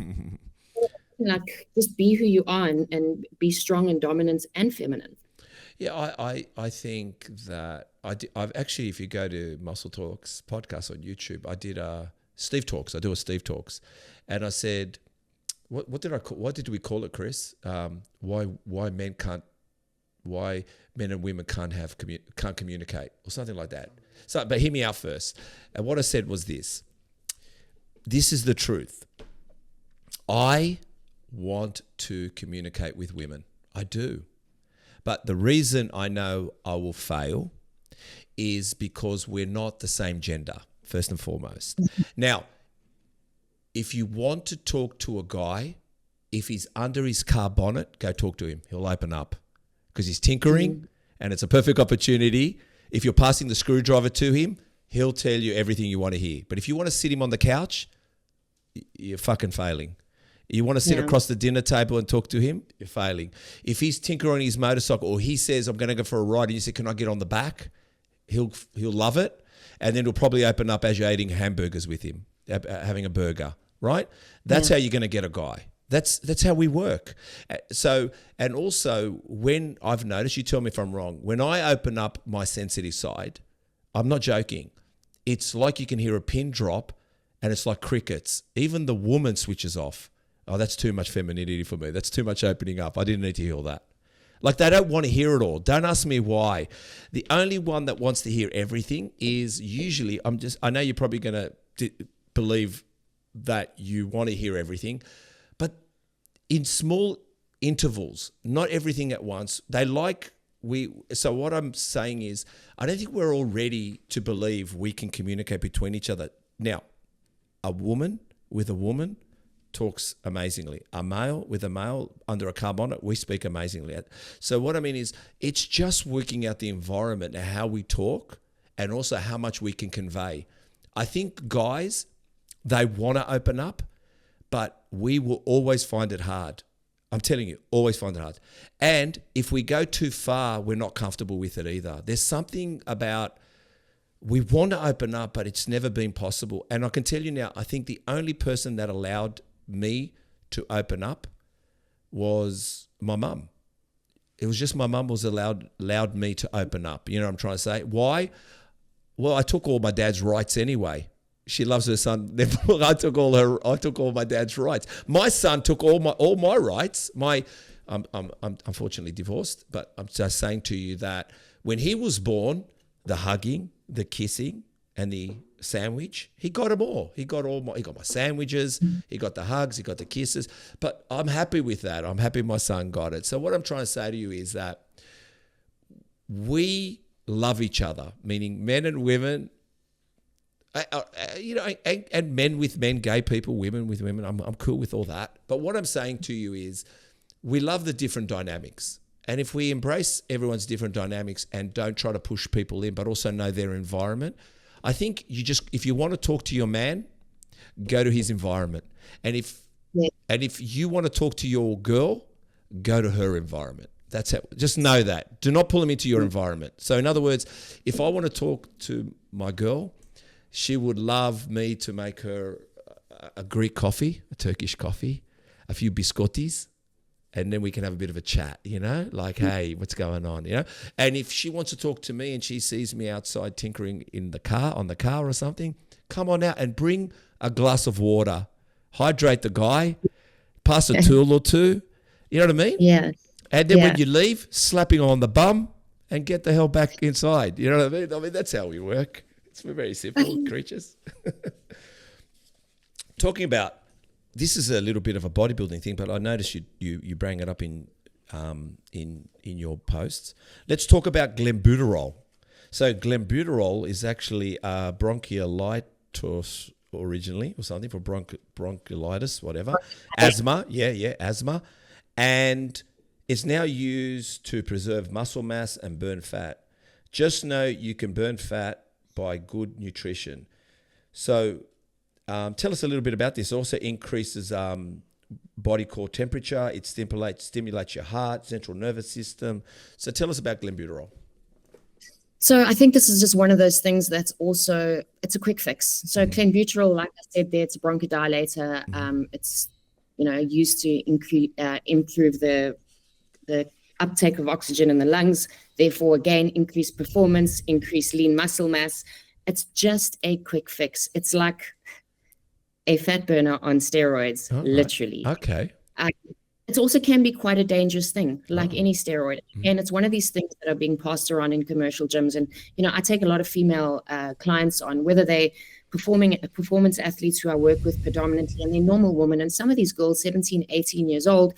like, just be who you are and be strong and dominant and feminine. Yeah, I think that I've actually, if you go to Muscle Talks podcast on YouTube, I did Steve Talks. I do a Steve Talks, and I said, what did we call it, Chris? Why men and women can't communicate, or something like that. So, but hear me out first. And what I said was this. This is the truth. I want to communicate with women. I do. But the reason I know I will fail is because we're not the same gender, first and foremost. Now, if you want to talk to a guy, if he's under his car bonnet, go talk to him. He'll open up because he's tinkering and it's a perfect opportunity. If you're passing the screwdriver to him, he'll tell you everything you want to hear. But if you want to sit him on the couch, you're fucking failing. You want to sit across the dinner table and talk to him, you're failing. If he's tinkering on his motorcycle, or he says, I'm going to go for a ride, and you say, can I get on the back? He'll love it. And then he'll probably open up as you're eating hamburgers with him, having a burger, right? That's how you're going to get a guy. That's how we work. So, and also when I've noticed, you tell me if I'm wrong, when I open up my sensitive side, I'm not joking. It's like you can hear a pin drop and it's like crickets. Even the woman switches off. Oh, that's too much femininity for me. That's too much opening up. I didn't need to hear all that. Like, they don't want to hear it all. Don't ask me why. The only one that wants to hear everything is usually, I know you're probably going to believe that you want to hear everything, but in small intervals, not everything at once. So what I'm saying is, I don't think we're all ready to believe we can communicate between each other. Now, a woman with a woman talks amazingly. A male with a male under a car bonnet, we speak amazingly. So what I mean is, it's just working out the environment and how we talk, and also how much we can convey. I think guys, they want to open up, but we will always find it hard. I'm telling you, always find it hard. And if we go too far, we're not comfortable with it either. There's something about, we want to open up, but it's never been possible. And I can tell you now, I think the only person that allowed me to open up was my mum. It was just my mum was allowed me to open up. You know what I'm trying to say? Why? Well, I took all my dad's rights anyway. She loves her son. I took all my dad's rights. My son took all my rights. I'm unfortunately divorced, but I'm just saying to you that when he was born, the hugging, the kissing, and the sandwich, he got them all. He got my sandwiches, he got the hugs, he got the kisses. But I'm happy with that. I'm happy my son got it. So what I'm trying to say to you is that we love each other, meaning men and women, and men with men, gay people, women with women. I'm cool with all that. But what I'm saying to you is, we love the different dynamics. And if we embrace everyone's different dynamics and don't try to push people in, but also know their environment, I think if you want to talk to your man, go to his environment. And if you want to talk to your girl, go to her environment. That's how. Just know that. Do not pull him into your environment. So in other words, if I want to talk to my girl, she would love me to make her a Greek coffee, a Turkish coffee, a few biscottis, and then we can have a bit of a chat, like, hey, what's going on, And if she wants to talk to me and she sees me outside tinkering on the car or something, come on out and bring a glass of water, hydrate the guy, pass a tool or two, you know what I mean? Yeah. And then when you leave, slap him on the bum and get the hell back inside, you know what I mean? I mean, that's how we work. We're very simple creatures. Talking about, this is a little bit of a bodybuilding thing, but I noticed you bring it up in your posts. Let's talk about Clenbuterol. So Clenbuterol is actually bronchiolitis originally, or something, for bronchiolitis, whatever. Asthma, asthma. and it's now used to preserve muscle mass and burn fat. Just know you can burn fat by good nutrition. So tell us a little bit about this. It also increases body core temperature. It stimulates your heart, central nervous system. So tell us about Clenbuterol. So I think this is just one of those things that's also, it's a quick fix. So Clenbuterol, like I said there, it's a bronchodilator. It's, used to improve the uptake of oxygen in the lungs, therefore, again, increase performance, increase lean muscle mass. It's just a quick fix. It's like a fat burner on steroids, literally. Okay. It also can be quite a dangerous thing, like any steroid. And it's one of these things that are being passed around in commercial gyms. And, I take a lot of female clients on, whether they performance athletes who I work with predominantly, and they're normal women. And some of these girls, 17, 18 years old,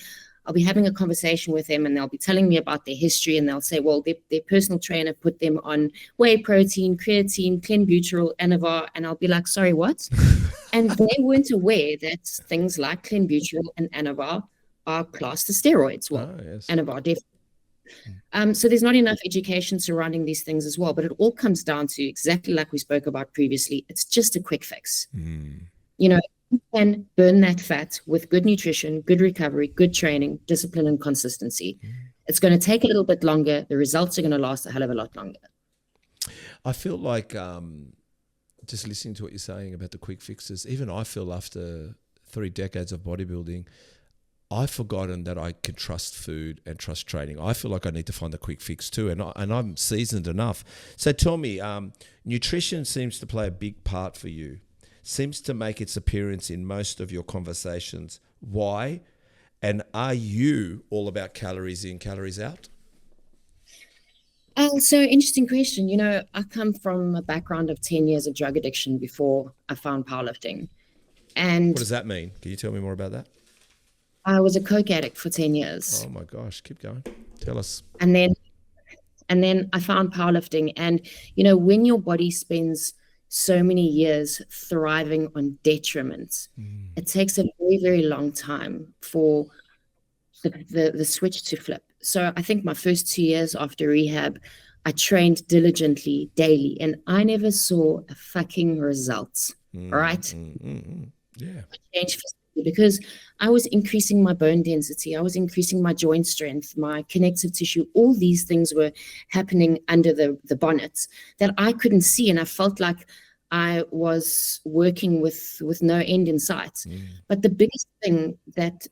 I'll be having a conversation with them and they'll be telling me about their history, and they'll say, well, their personal trainer put them on whey protein, creatine, Clenbuterol, Anavar. And I'll be like, sorry, what? And they weren't aware that things like Clenbuterol and Anavar are classed as steroids. Well, yes. Anavar definitely. So there's not enough education surrounding these things as well, but it all comes down to exactly like we spoke about previously. It's just a quick fix. You can burn that fat with good nutrition, good recovery, good training, discipline, and consistency. It's going to take a little bit longer. The results are going to last a hell of a lot longer. I feel like just listening to what you're saying about the quick fixes, even I feel after 3 decades of bodybuilding, I've forgotten that I can trust food and trust training. I feel like I need to find the quick fix too, and I'm seasoned enough. So tell me, nutrition seems to play a big part for you, seems to make its appearance in most of your conversations. Why? And are you all about calories in, calories out? So interesting question. I come from a background of 10 years of drug addiction before I found powerlifting. And what does that mean? Can you tell me more about that? I was a coke addict for 10 years. Oh my gosh, keep going. Tell us. And then I found powerlifting. And, when your body spends so many years thriving on detriment, it takes a very, very long time for the switch to flip. So I think my first 2 years after rehab, I trained diligently daily, and I never saw a fucking result. All right? Yeah. I changed because I was increasing my bone density, I was increasing my joint strength, my connective tissue. All these things were happening under the bonnet that I couldn't see, and I felt like I was working with no end in sight. But the biggest thing that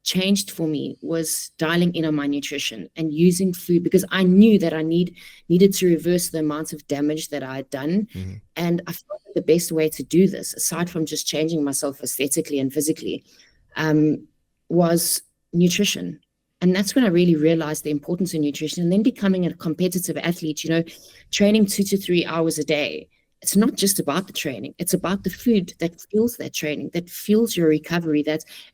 changed for me was dialing in on my nutrition and using food, because I knew that I needed to reverse the amount of damage that I had done. And I felt that the best way to do this, aside from just changing myself aesthetically and physically, was nutrition. And that's when I really realized the importance of nutrition. And then becoming a competitive athlete, training 2 to 3 hours a day. It's not just about the training. It's about the food that fuels that training, that fuels your recovery.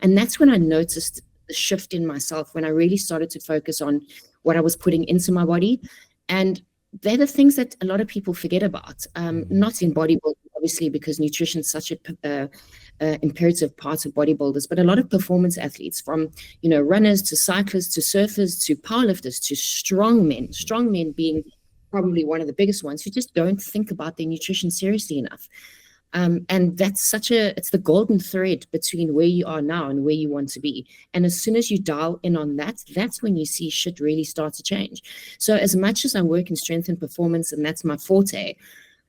And that's when I noticed the shift in myself, when I really started to focus on what I was putting into my body. And they're the things that a lot of people forget about. Not in bodybuilding, obviously, because nutrition is such a imperative part of bodybuilders, but a lot of performance athletes, from runners to cyclists to surfers to powerlifters to strongmen being probably one of the biggest ones, who just don't think about their nutrition seriously enough. And that's it's the golden thread between where you are now and where you want to be. And as soon as you dial in on that, that's when you see shit really start to change. So as much as I work in strength and performance, and that's my forte,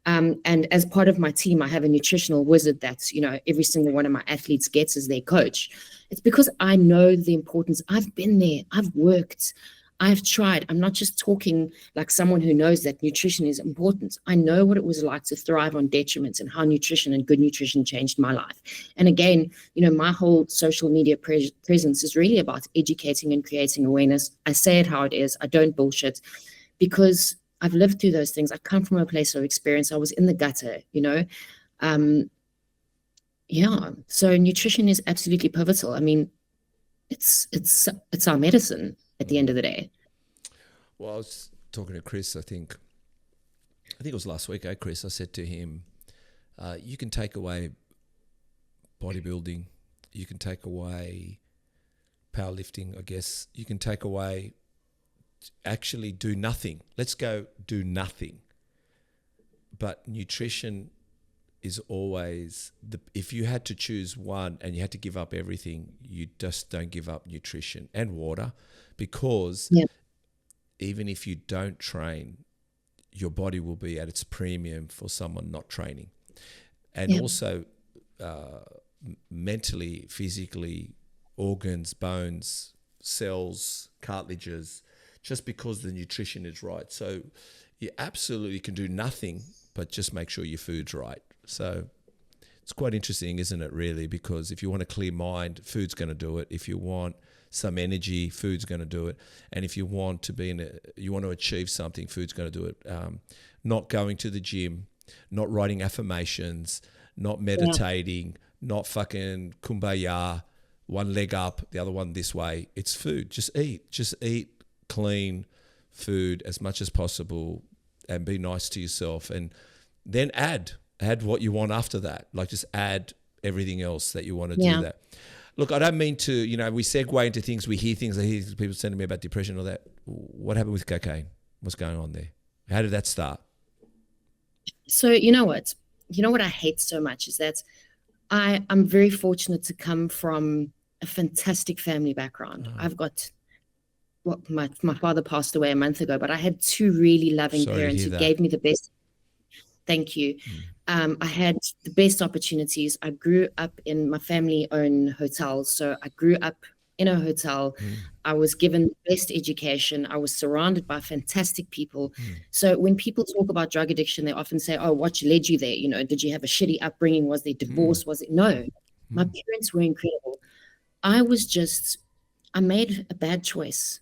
and as part of my team, I have a nutritional wizard that's, every single one of my athletes gets as their coach. It's because I know the importance. I've been there. I've worked. I've tried. I'm not just talking like someone who knows that nutrition is important. I know what it was like to thrive on detriment, and how nutrition and good nutrition changed my life. And again, my whole social media presence is really about educating and creating awareness. I say it how it is. I don't bullshit, because I've lived through those things. I come from a place of experience. I was in the gutter, So nutrition is absolutely pivotal. I mean, it's our medicine at the end of the day. Well, I was talking to Chris, I think it was last week, Chris. I said to him, you can take away bodybuilding, you can take away powerlifting, I guess, you can take away, actually do nothing. Let's go do nothing. But nutrition is always, if you had to choose one and you had to give up everything, you just don't give up nutrition and water, because even if you don't train, your body will be at its premium for someone not training. And also mentally, physically, organs, bones, cells, cartilages, just because the nutrition is right. So you absolutely can do nothing, but just make sure your food's right. So it's quite interesting, isn't it, really? Because if you want a clear mind, food's going to do it. If you want some energy, food's going to do it. And if you want to you want to achieve something, food's going to do it. Not going to the gym, not writing affirmations, not meditating, not fucking kumbaya, one leg up, the other one this way. It's food. Just eat clean food as much as possible and be nice to yourself. And then add what you want after that. Like, just add everything else that you want to do that. Look, I don't mean to, we segue into things, we hear things, I hear people sending me about depression or that. What happened with cocaine? What's going on there? How did that start? So you know what I hate so much is that I'm very fortunate to come from a fantastic family background. I've got, my father passed away a month ago, but I had two really loving parents who gave me the best. Thank you. I had the best opportunities. I grew up in, my family owned hotels, so I grew up in a hotel. I was given the best education. I was surrounded by fantastic people. So when people talk about drug addiction, they often say, oh, what led you there? Did you have a shitty upbringing? Was there divorce? Was it? No, my parents were incredible. I made a bad choice.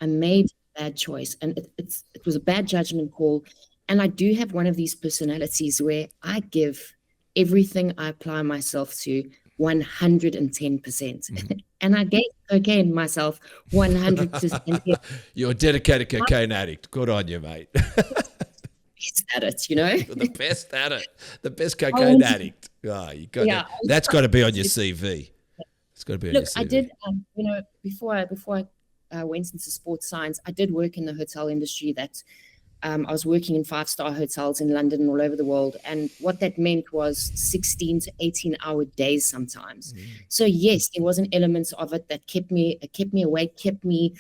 I made a bad choice, and it was a bad judgment call. And I do have one of these personalities where I give everything I apply myself to 110%. And I gave cocaine myself 100%. You're a dedicated cocaine addict. Good on you, mate. Best at it, The best at it. The best cocaine addict. You got that's got to be on your CV. It's got to be on your CV. I did, before I went into sports science, I did work in the hotel industry. That I was working in 5-star hotels in London and all over the world. And what that meant was 16 to 18-hour days sometimes. So yes, there was an element of it that kept me awake, kept me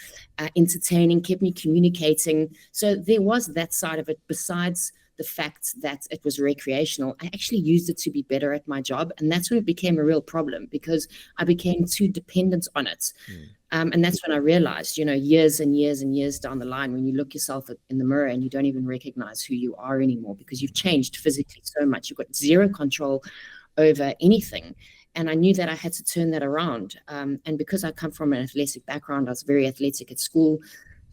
entertaining, kept me communicating. So there was that side of it, besides the fact that it was recreational. I actually used it to be better at my job. And that's when it became a real problem, because I became too dependent on it. And that's when I realized, years and years and years down the line, when you look yourself in the mirror and you don't even recognize who you are anymore, because you've changed physically so much, you've got zero control over anything. And I knew that I had to turn that around. And because I come from an athletic background, I was very athletic at school.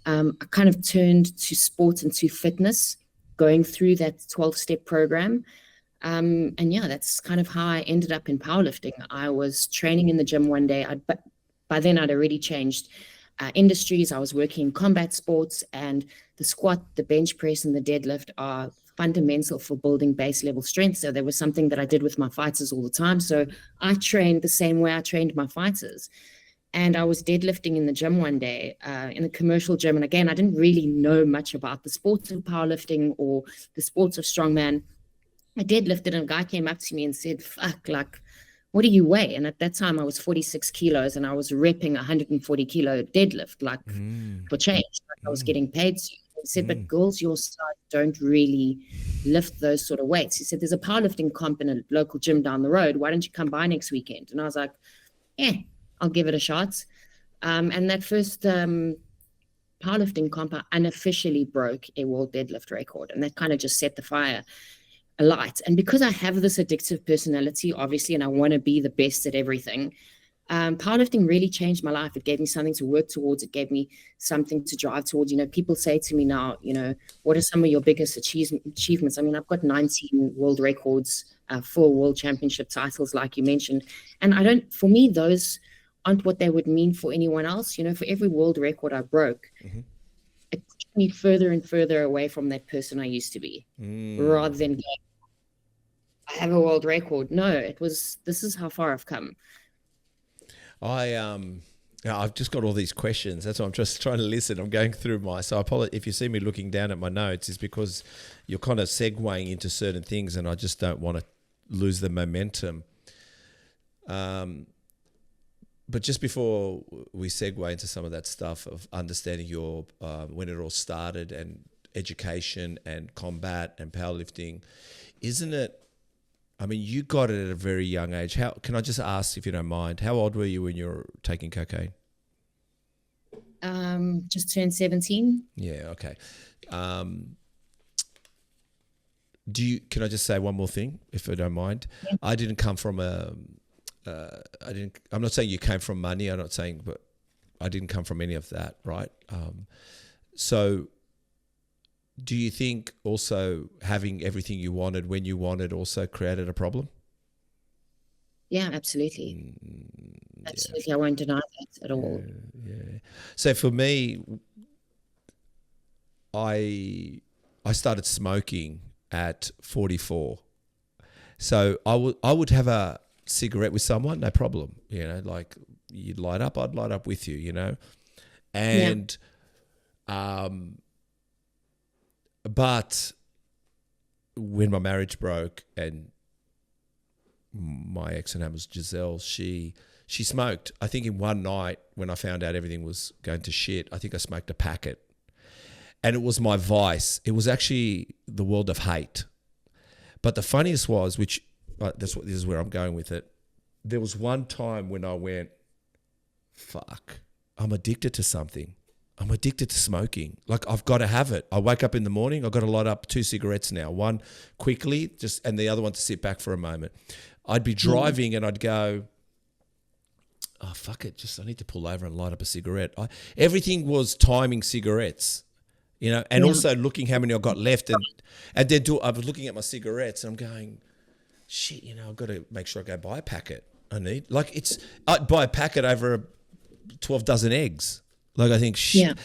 I kind of turned to sport and to fitness, going through that 12-step program. And that's kind of how I ended up in powerlifting. I was training in the gym one day. By then, I'd already changed industries. I was working in combat sports, and the squat, the bench press, and the deadlift are fundamental for building base level strength. So there was something that I did with my fighters all the time. So I trained the same way I trained my fighters. And I was deadlifting in the gym one day, in a commercial gym. And again, I didn't really know much about the sports of powerlifting or the sports of strongman. I deadlifted, and a guy came up to me and said, fuck, what do you weigh? And at that time I was 46 kilos and I was repping 140 kilo deadlift, for change. I was getting paid to. He said, but girls your size don't really lift those sort of weights. He said, there's a powerlifting comp in a local gym down the road. Why don't you come by next weekend? And I was like, I'll give it a shot. And that first powerlifting comp, I unofficially broke a world deadlift record. And that kind of just set the fire alight. And because I have this addictive personality, obviously, and I want to be the best at everything, powerlifting really changed my life. It gave me something to work towards. It gave me something to drive towards. People say to me now, what are some of your biggest achievements? I mean, I've got 19 world records, 4 world championship titles, like you mentioned. And for me, those aren't what they would mean for anyone else. For every world record I broke, it pushed me further and further away from that person I used to be, rather than going, I have a world record. No, this is how far I've come. I Yeah, I've just got all these questions. That's why I'm just trying to listen. I'm going through so I apologize if you see me looking down at my notes. It's because you're kind of segueing into certain things, and I just don't want to lose the momentum. But just before we segue into some of that stuff of understanding your when it all started and education and combat and powerlifting, isn't it? I mean, you got it at a very young age. How can I just ask, if you don't mind, how old were you when you were taking cocaine? Just turned 17. Yeah, okay. Can I just say one more thing, if you don't mind? Yeah. I didn't come from I'm not saying you came from money. I'm not saying, but I didn't come from any of that, right? So do you think also having everything you wanted when you wanted also created a problem? Yeah, absolutely. Absolutely. Yeah. I won't deny that at all. Yeah. So for me, I started smoking at 44. So I would have a cigarette with someone, no problem. You know, like you'd light up, I'd light up with you, you know. And but when my marriage broke and my ex, her name was Giselle, she smoked. I think in one night when I found out everything was going to shit, I think I smoked a packet. And it was my vice. It was actually the world of hate. But the funniest was, this is where I'm going with it. There was one time when I went, fuck, I'm addicted to something. I'm addicted to smoking. Like, I've got to have it. I wake up in the morning, I've got to light up 2 cigarettes now. One quickly, and the other one to sit back for a moment. I'd be driving and I'd go, oh, fuck it. I need to pull over and light up a cigarette. Everything was timing cigarettes, you know, and also looking how many I've got left. And then I was looking at my cigarettes and I'm going, shit, you know, I've got to make sure I go buy a packet. I'd buy a packet over 12 dozen eggs. Like, I think, shit,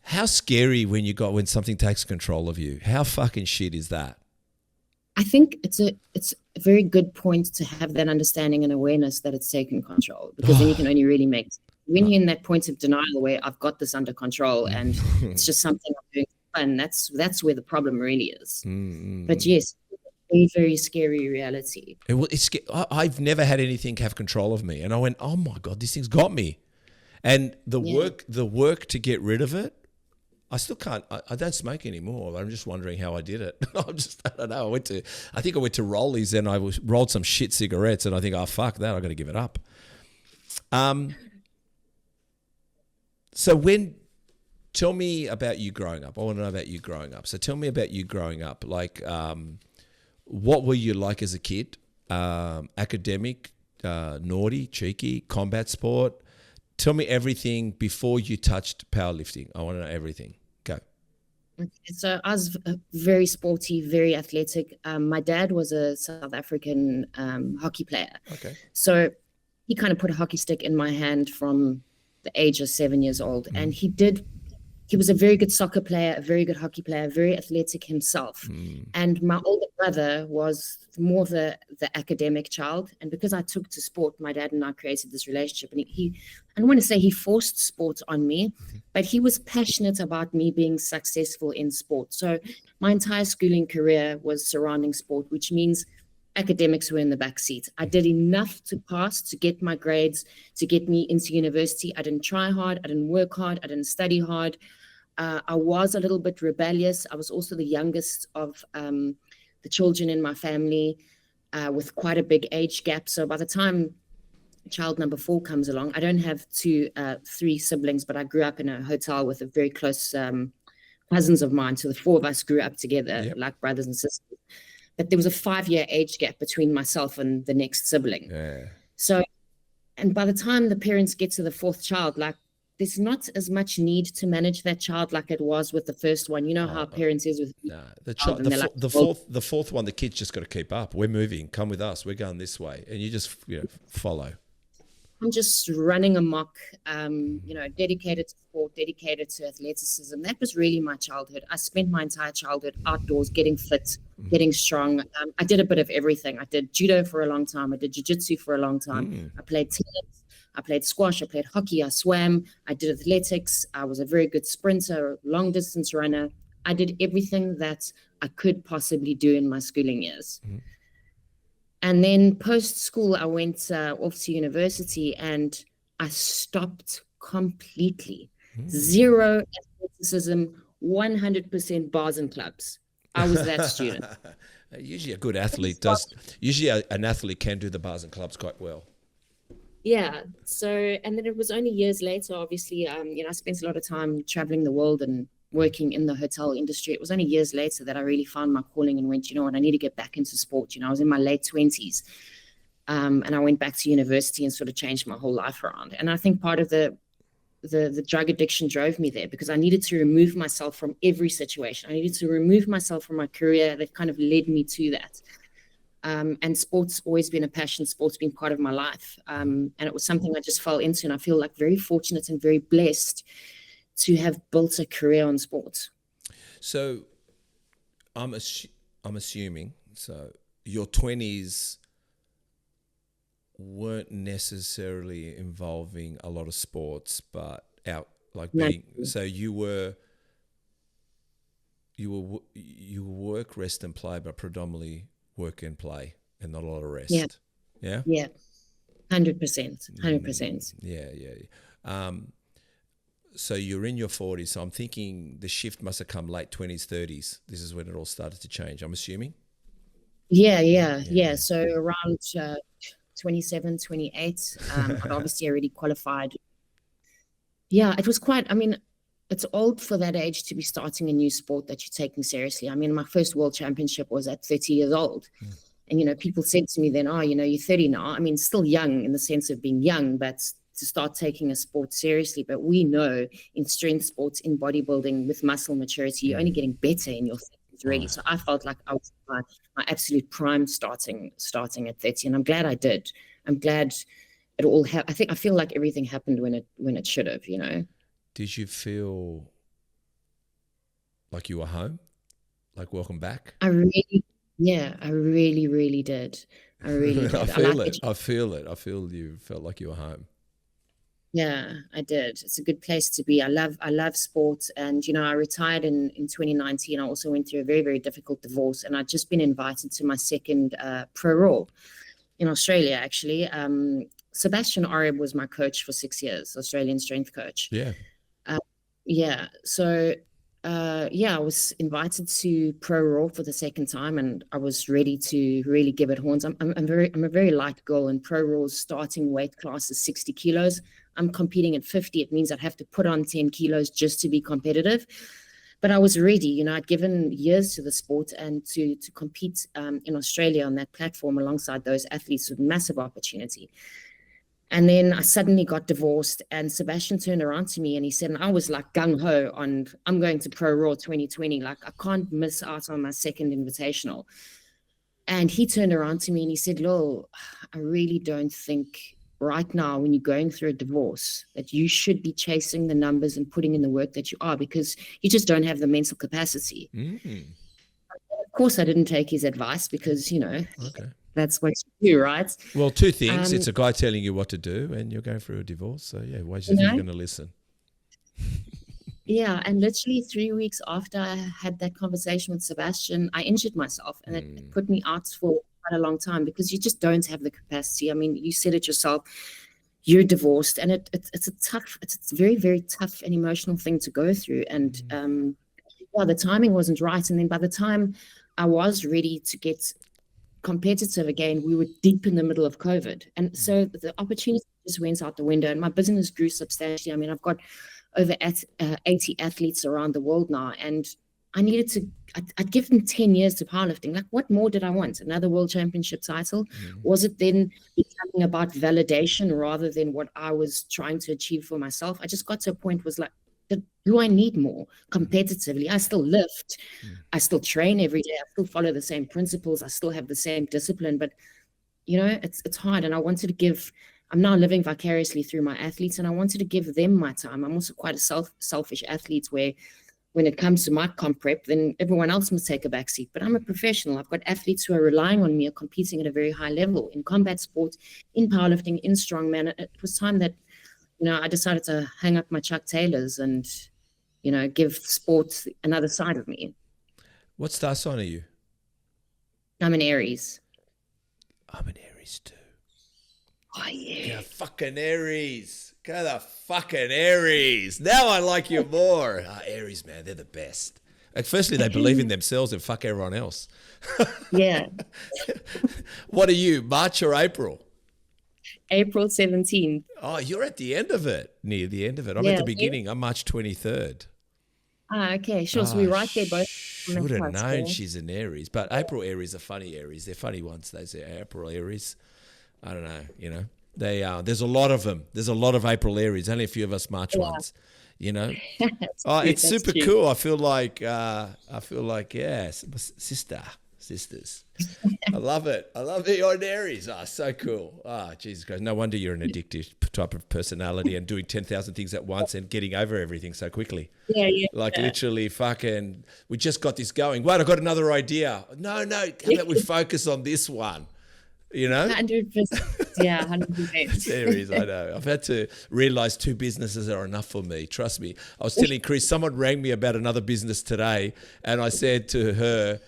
how scary when something takes control of you. How fucking shit is that? I think it's a very good point to have that understanding and awareness that it's taken control, because then you can only really make, when you're in that point of denial where I've got this under control and it's just something I'm doing for fun, that's where the problem really is. But yes, very, very scary reality. I've never had anything have control of me. And I went, oh my God, this thing's got me. And the work to get rid of it, I still can't. I don't smoke anymore. I'm just wondering how I did it. I don't know. I think I went to Rollies and I rolled some shit cigarettes, and I think, oh fuck that, I got to give it up. So tell me about you growing up. I want to know about you growing up. So tell me about you growing up. Like, what were you like as a kid? Academic, naughty, cheeky, combat sport. Tell me everything before you touched powerlifting. I want to know everything. Go. So I was very sporty, very athletic. My dad was a South African hockey player. Okay. So he kind of put a hockey stick in my hand from the age of 7 years old. And he was a very good soccer player, a very good hockey player, very athletic himself. And my older brother was more the academic child. And because I took to sport, my dad and I created this relationship. And I don't want to say he forced sport on me, but he was passionate about me being successful in sport. So my entire schooling career was surrounding sport, which means academics were in the back seat. I did enough to pass, to get my grades, to get me into university. I didn't try hard. I didn't work hard. I didn't study hard. I was a little bit rebellious. I was also the youngest of the children in my family, with quite a big age gap. So by the time child number 4 comes along, I don't have 3 siblings, but I grew up in a hotel with a very close cousins of mine. So the 4 of us grew up together, like brothers and sisters. But there was a 5-year age gap between myself and the next sibling. Yeah. So, and by the time the parents get to the 4th child, like, there's not as much need to manage that child like it was with the first one. You know how parents is with the fourth one, the kid's just got to keep up. We're moving. Come with us. We're going this way, and you just follow. I'm just running amok. Dedicated to sport, dedicated to athleticism. That was really my childhood. I spent my entire childhood outdoors, getting fit, getting strong. I did a bit of everything. I did judo for a long time. I did jiu-jitsu for a long time. I played tennis. I played squash, I played hockey, I swam, I did athletics, I was a very good sprinter, long distance runner. I did everything that I could possibly do in my schooling years. Mm-hmm. And then post-school, I went off to university and I stopped completely. Zero athleticism, 100% bars and clubs. I was that student. Usually a good athlete does. Usually an athlete can do the bars and clubs quite well. Yeah. So, and then it was only years later, obviously, I spent a lot of time traveling the world and working in the hotel industry. It was only years later that I really found my calling and went, you know what, I need to get back into sport. I was in my late 20s. And I went back to university and sort of changed my whole life around. And I think part of the drug addiction drove me there because I needed to remove myself from every situation. I needed to remove myself from my career that kind of led me to that. And sports always been a passion. Sports been part of my life. And it was something I just fell into. And I feel like very fortunate and very blessed to have built a career on sports. So I'm assuming, so your 20s weren't necessarily involving a lot of sports, but so you were work, rest and play, but predominantly work and play and not a lot of rest. Yeah. 100%. Yeah. So you're in your 40s. So I'm thinking the shift must have come late 20s, 30s. This is when it all started to change, I'm assuming. Yeah. So around 27, 28, I'd obviously already qualified. Yeah, it was quite, it's old for that age to be starting a new sport that you're taking seriously. My first world championship was at 30 years old. And, people said to me then, you're 30 now. Still young in the sense of being young, but to start taking a sport seriously. But we know in strength sports, in bodybuilding, with muscle maturity, you're only getting better in your 30s, really. So I felt like I was my absolute prime starting at 30. And I'm glad I did. I'm glad it all happened. I feel like everything happened when it should have, Did you feel like you were home? Like welcome back? I really, really did. I really did. I feel you felt like you were home. Yeah, I did. It's a good place to be. I love sports. And, I retired in 2019. I also went through a very, very difficult divorce. And I'd just been invited to my second Pro Raw in Australia, actually. Sebastian Arab was my coach for 6 years, Australian strength coach. Yeah. So, I was invited to Pro Raw for the second time, and I was ready to really give it horns. I'm a very light girl, and Pro Raw's starting weight class is 60 kilos. I'm competing at 50. It means I'd have to put on 10 kilos just to be competitive. But I was ready. I'd given years to the sport, and to compete in Australia on that platform alongside those athletes was a massive opportunity. And then I suddenly got divorced, and Sebastian turned around to me and he said, and I was like gung-ho on, I'm going to Pro Raw 2020. Like, I can't miss out on my second invitational. And he turned around to me and he said, Lil, I really don't think right now when you're going through a divorce that you should be chasing the numbers and putting in the work that you are, because you just don't have the mental capacity. Of course, I didn't take his advice because, that's what you do, right? Well, two things. It's a guy telling you what to do and you're going through a divorce. So, yeah, why do you think you're going to listen? Yeah, and literally 3 weeks after I had that conversation with Sebastian, I injured myself, and it put me out for quite a long time because you just don't have the capacity. You said it yourself. You're divorced, and it's a very, very tough and emotional thing to go through. And the timing wasn't right. And then by the time I was ready to get competitive again, we were deep in the middle of COVID. And so the opportunity just went out the window, and my business grew substantially. I've got over 80 athletes around the world now, and I needed to, I'd given 10 years to powerlifting. Like, what more did I want? Another world championship title? Was it then becoming about validation rather than what I was trying to achieve for myself? I just got to a point was like, do I need more competitively? I still lift. I still train every day. I still follow the same principles. I still have the same discipline, but it's hard. And I wanted to give, I'm now living vicariously through my athletes, and I wanted to give them my time. I'm also quite a selfish athlete where when it comes to my comp prep, then everyone else must take a backseat. But I'm a professional. I've got athletes who are relying on me, are competing at a very high level in combat sports, in powerlifting, in strongman. It was time that, I decided to hang up my Chuck Taylors and, give sports another side of me. What star sign are you? I'm an Aries. I'm an Aries too. Oh, yeah. Yeah, fucking Aries. Go the fucking Aries. Now I like you more. Aries, man, they're the best. Like, firstly, they believe in themselves and fuck everyone else. Yeah. What are you, March or April? April 17th. Oh, you're at the end of it, near the end of it. I'm at the beginning. I'm March 23rd. Okay, sure. So we're right there both. Should have known she's an Aries. But April Aries are funny Aries. They're funny ones. Those April Aries. I don't know, They there's a lot of them. There's a lot of April Aries. Only a few of us March ones, It's super cool. I feel like sisters. I love it. I love that you're an Aries. So cool. Jesus Christ. No wonder you're an addictive type of personality and doing 10,000 things at once and getting over everything so quickly. Yeah. Literally fucking, we just got this going. Wait, I got another idea. No. How about we focus on this one? 100%. Yeah, 100%. It's Aries, I know. I've had to realize 2 businesses are enough for me. Trust me. I was telling Chris, someone rang me about another business today, and I said to her,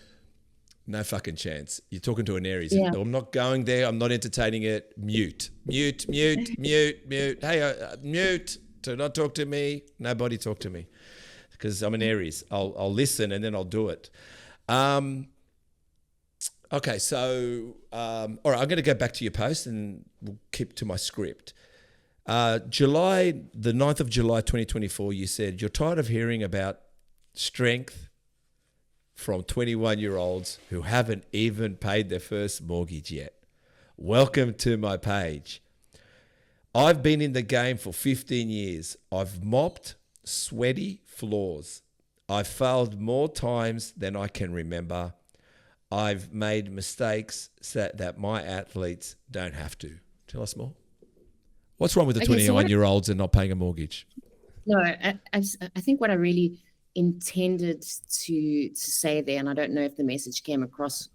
no fucking chance. You're talking to an Aries. Yeah. I'm not going there. I'm not entertaining it. Mute. Hey, mute. Do not talk to me. Nobody talk to me. Because I'm an Aries. I'll listen and then I'll do it. Okay, so, all right, I'm going to go back to your post and we'll keep to my script. The 9th of July, 2024, you said you're tired of hearing about strength from 21-year-olds who haven't even paid their first mortgage yet. Welcome to my page. I've been in the game for 15 years. I've mopped sweaty floors. I've failed more times than I can remember. I've made mistakes that my athletes don't have to. Tell us more. What's wrong with the 21-year-olds and not paying a mortgage? No, I think what I really intended to say there, and I don't know if the message came across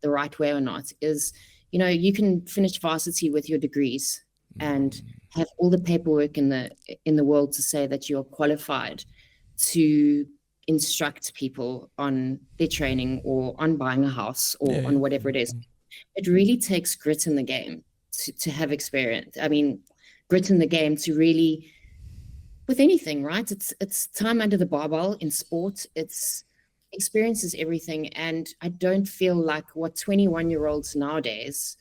the right way or not, is, you can finish varsity with your degrees and have all the paperwork in the world to say that you're qualified to instruct people on their training or on buying a house or on whatever it is. It really takes grit in the game to have experience. I mean, grit in the game to really, with anything, right? It's time under the barbell in sport. It's experience is everything. And I don't feel like what 21-year-olds nowadays,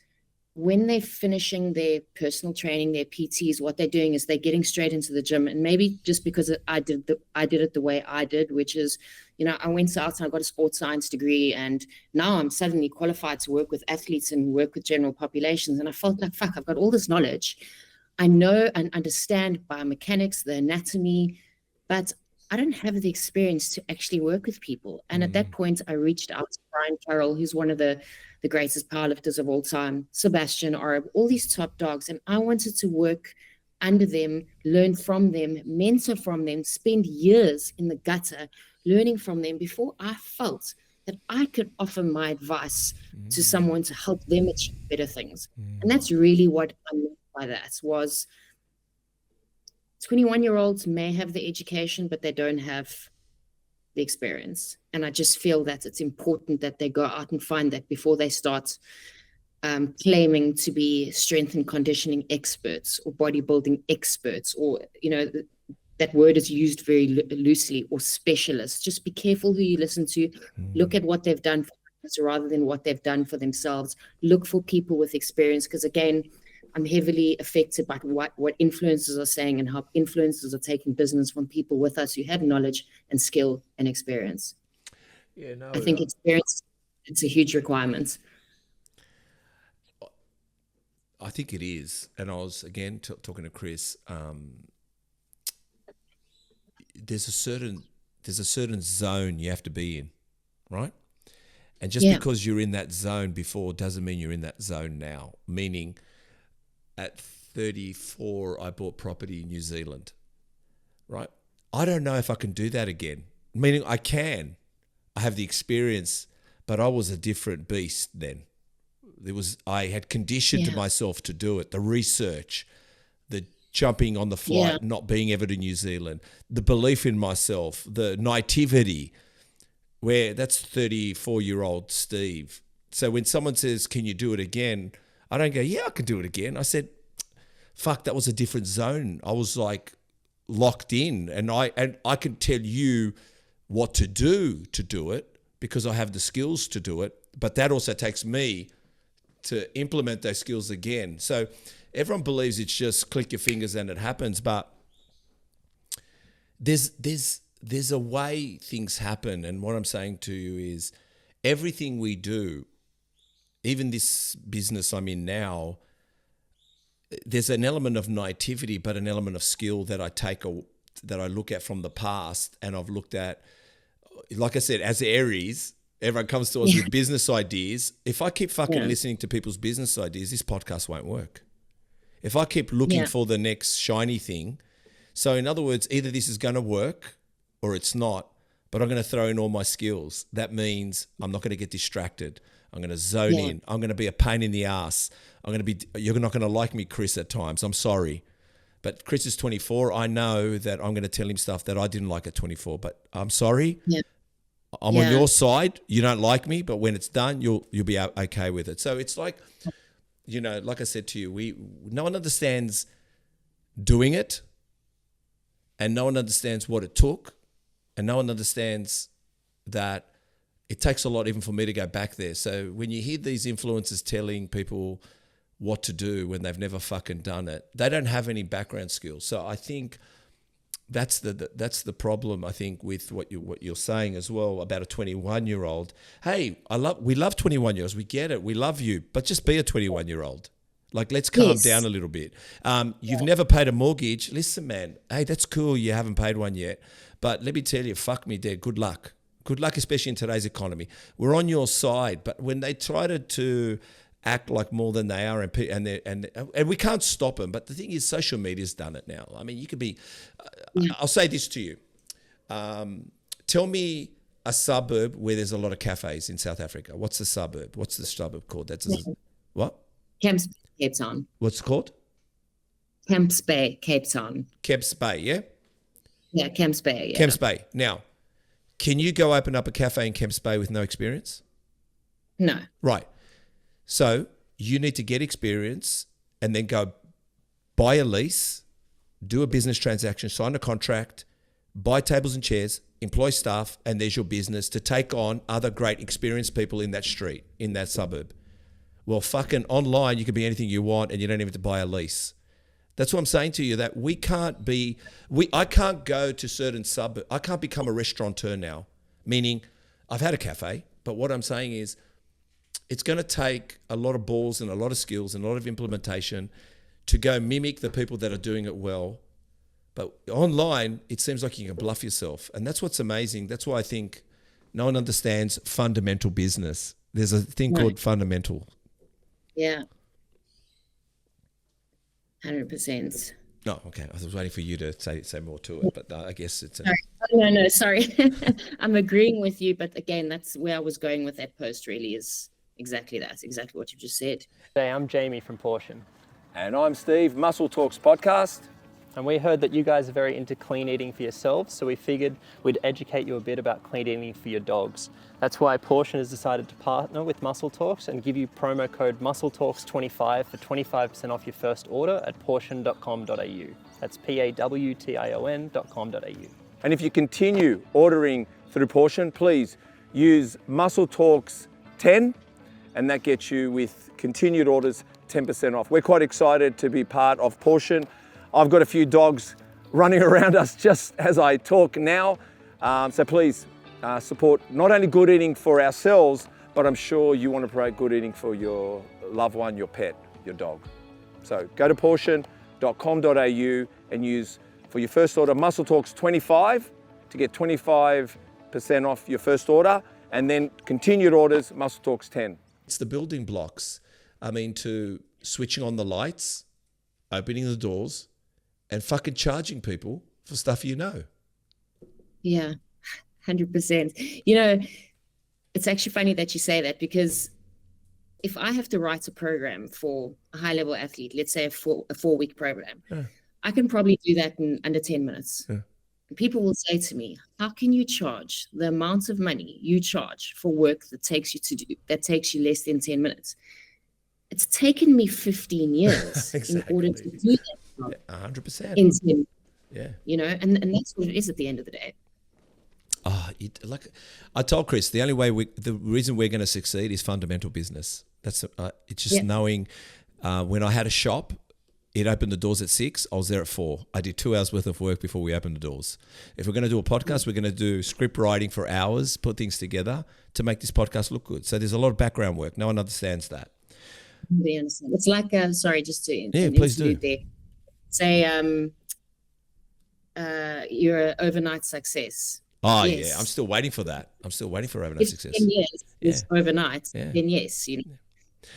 when they're finishing their personal training, their PTs, what they're doing is they're getting straight into the gym. And maybe just because I did it the way I did, which is, I went out and I got a sports science degree, and now I'm suddenly qualified to work with athletes and work with general populations. And I felt like, fuck, I've got all this knowledge. I know and understand biomechanics, the anatomy, but I don't have the experience to actually work with people. And at that point, I reached out to Brian Carroll, who's one of the greatest powerlifters of all time, Sebastian Arab, all these top dogs. And I wanted to work under them, learn from them, mentor from them, spend years in the gutter learning from them before I felt that I could offer my advice to someone to help them achieve better things. And that's really what I meant by that, was 21-year-olds may have the education, but they don't have the experience. And I just feel that it's important that they go out and find that before they start claiming to be strength and conditioning experts or bodybuilding experts, or, that word is used very loosely, or specialists. Just be careful who you listen to. Look at what they've done for others rather than what they've done for themselves. Look for people with experience, because again, I'm heavily affected by what influencers are saying and how influencers are taking business from people with us who have knowledge and skill and experience. Yeah, no, I think experience, it's a huge requirement. I think it is. And I was, again, talking to Chris, there's a certain zone you have to be in, right? And just because you're in that zone before doesn't mean you're in that zone now. Meaning, at 34, I bought property in New Zealand, right? I don't know if I can do that again. meaning I have the experience, but I was a different beast then. I had conditioned myself to do it, the research, the jumping on the flight, not being ever to New Zealand, the belief in myself, the naivety, where that's 34-year-old Steve. So when someone says, can you do it again? I don't go, yeah, I can do it again. I said, fuck, that was a different zone. I was like locked in, and I can tell you what to do it because I have the skills to do it. But that also takes me to implement those skills again. So everyone believes it's just click your fingers and it happens, but there's a way things happen. And what I'm saying to you is everything we do, even this business I'm in now, there's an element of naivety, but an element of skill that I look at from the past, and I've looked at, like I said, as Aries, everyone comes to us with business ideas. If I keep fucking listening to people's business ideas, this podcast won't work. If I keep looking for the next shiny thing, so in other words, either this is going to work or it's not, but I'm going to throw in all my skills. That means I'm not going to get distracted. I'm going to zone in. I'm going to be a pain in the ass. You're not going to like me, Chris, at times. I'm sorry. But Chris is 24. I know that I'm going to tell him stuff that I didn't like at 24, but I'm sorry. Yeah. I'm on your side. You don't like me, but when it's done, you'll be okay with it. So it's like, like I said to you, no one understands doing it, and no one understands what it took, and no one understands that it takes a lot even for me to go back there. So when you hear these influencers telling people what to do when they've never fucking done it, they don't have any background skills. So I think that's the problem, I think, with what you're saying as well about a 21-year-old. Hey, we love 21-year-olds. We get it. We love you, but just be a 21-year-old. Like, let's calm down a little bit. You've never paid a mortgage. Listen, man, hey, that's cool. You haven't paid one yet. But let me tell you, fuck me dead. Good luck. Good luck, especially in today's economy. We're on your side. But when they try to act like more than they are, and we can't stop them. But the thing is, social media's done it now. I mean, you could be. I'll say this to you. Tell me a suburb where there's a lot of cafes in South Africa. What's the suburb? What's the suburb called? What? Camps Bay, Cape Town. What's it called? Camps Bay, Cape Town. Camps Bay, yeah? Yeah, Camps Bay. Yeah. Camps Bay. Now, can you go open up a cafe in Camps Bay with no experience? No. Right. So you need to get experience and then go buy a lease, do a business transaction, sign a contract, buy tables and chairs, employ staff, and there's your business to take on other great experienced people in that street, in that suburb. Well, fucking online, you can be anything you want and you don't even have to buy a lease. That's what I'm saying to you, that I can't go to certain suburbs. I can't become a restaurateur now, meaning I've had a cafe, but what I'm saying is it's going to take a lot of balls and a lot of skills and a lot of implementation to go mimic the people that are doing it well. But online, it seems like you can bluff yourself. And that's what's amazing. That's why I think no one understands fundamental business. There's a thing called fundamental. Yeah. 100%. No, okay. I was waiting for you to say more to it, but I guess it's... No, sorry. I'm agreeing with you, but again, that's where I was going with that post really is exactly that, exactly what you just said. Hey, I'm Jamie from Pawtion. And I'm Steve, Muscle Talks Podcast. And we heard that you guys are very into clean eating for yourselves, so we figured we'd educate you a bit about clean eating for your dogs. That's why Pawtion has decided to partner with Muscle Talks and give you promo code MuscleTalks25 for 25% off your first order at pawtion.com.au. That's pawtion.com.au. And if you continue ordering through Pawtion, please use Muscle Talks 10, and that gets you with continued orders 10% off. We're quite excited to be part of Pawtion. I've got a few dogs running around us just as I talk now. So please support not only good eating for ourselves, but I'm sure you want to promote good eating for your loved one, your pet, your dog. So go to pawtion.com.au and use for your first order Muscle Talks 25 to get 25% off your first order, and then continued orders Muscle Talks 10. It's the building blocks. I mean, to switching on the lights, opening the doors, and fucking charging people for stuff you know. Yeah, 100%. You know, it's actually funny that you say that, because if I have to write a program for a high-level athlete, let's say a 4-week program, I can probably do that in under 10 minutes. People will say to me, how can you charge the amount of money you charge for work that takes you less than 10 minutes? It's taken me 15 years in order to do that. 100%. In 10, you know, and that's what it is at the end of the day. Like I told Chris, the reason we're going to succeed is fundamental business. That's it's just knowing. When I had a shop, it opened the doors at 6. I was there at 4. I did 2 hours worth of work before we opened the doors. If we're going to do a podcast, we're going to do script writing for hours, put things together to make this podcast look good. So there's a lot of background work. No one understands that. They understand. It's like sorry, just to please do. There. Say you're an overnight success. Oh, yes. I'm still waiting for that. I'm still waiting for overnight success. 10 years is overnight. Then yes, you know,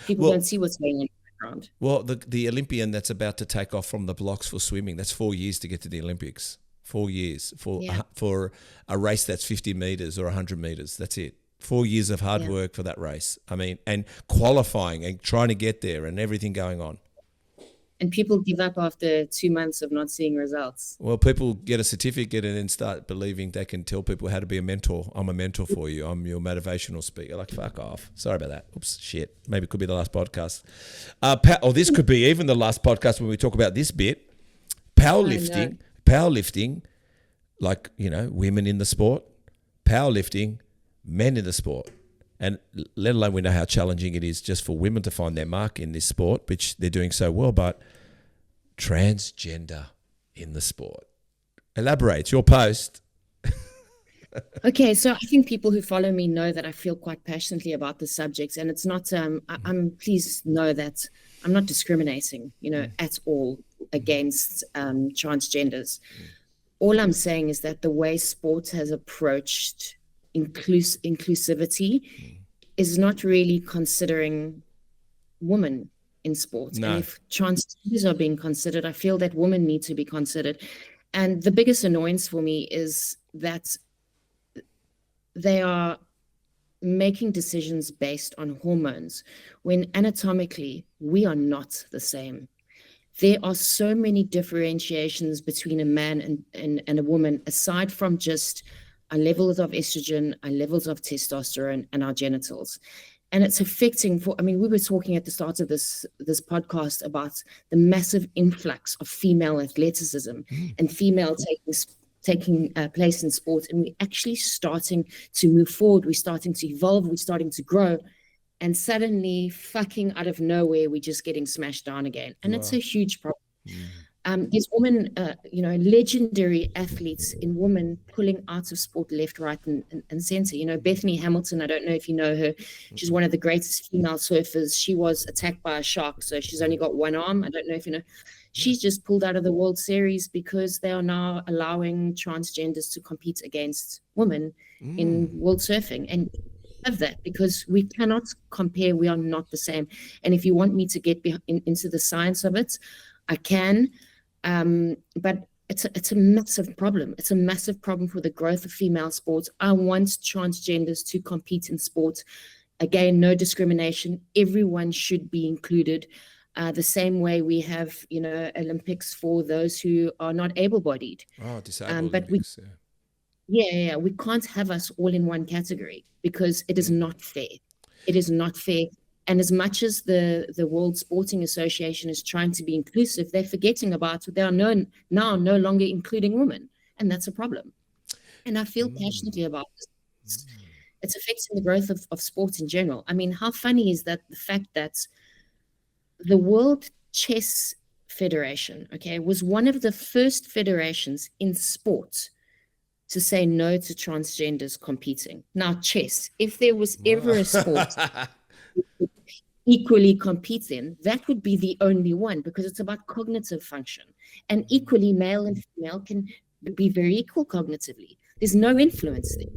people don't see what's going on in the background. Well, the Olympian that's about to take off from the blocks for swimming, that's 4 years to get to the Olympics. 4 years for a race that's 50 meters or 100 meters. That's it. 4 years of hard work for that race. I mean, and qualifying and trying to get there and everything going on. And people give up after 2 months of not seeing results. Well, people get a certificate and then start believing they can tell people how to be a mentor. I'm a mentor for you. I'm your motivational speaker. Like, fuck off. Sorry about that. Oops, shit. Maybe it could be the last podcast. Or this could be even the last podcast when we talk about this bit. Powerlifting, like, you know, women in the sport. Powerlifting, men in the sport. And let alone we know how challenging it is just for women to find their mark in this sport, which they're doing so well, but transgender in the sport. Elaborate. It's your post. Okay, so I think people who follow me know that I feel quite passionately about the subject, and it's not, please know that I'm not discriminating, you know, at all against transgenders. All I'm saying is that the way sport has approached inclusivity is not really considering women in sport. No. And if transgenders are being considered, I feel that women need to be considered. And the biggest annoyance for me is that they are making decisions based on hormones when anatomically we are not the same. There are so many differentiations between a man and a woman, aside from just our levels of estrogen, our levels of testosterone, and our genitals. And it's affecting we were talking at the start of this podcast about the massive influx of female athleticism and female taking place in sport. And we're actually starting to move forward. We're starting to evolve. We're starting to grow. And suddenly, fucking out of nowhere, we're just getting smashed down again. And it's a huge problem. There's women, legendary athletes in women pulling out of sport left, right, and center. You know, Bethany Hamilton, I don't know if you know her. She's one of the greatest female surfers. She was attacked by a shark, so she's only got one arm. I don't know if you know. She's just pulled out of the World Series because they are now allowing transgenders to compete against women in world surfing. And have that, because we cannot compare. We are not the same. And if you want me to get into the science of it, I can. But it's a massive problem. It's a massive problem for the growth of female sports. I want transgenders to compete in sport. Again, no discrimination. Everyone should be included. The same way we have, Olympics for those who are not able-bodied. Oh, disabled but Olympics. We can't have us all in one category, because it is not fair. It is not fair. And as much as the World Sporting Association is trying to be inclusive, they're forgetting about they are now no longer including women. And that's a problem. And I feel passionately about this. It's affecting the growth of sport in general. I mean, how funny is that, the fact that the World Chess Federation, was one of the first federations in sport to say no to transgenders competing. Now, chess, if there was ever a sport equally compete in, that would be the only one, because it's about cognitive function. And equally, male and female can be very equal cognitively. There's no influence there.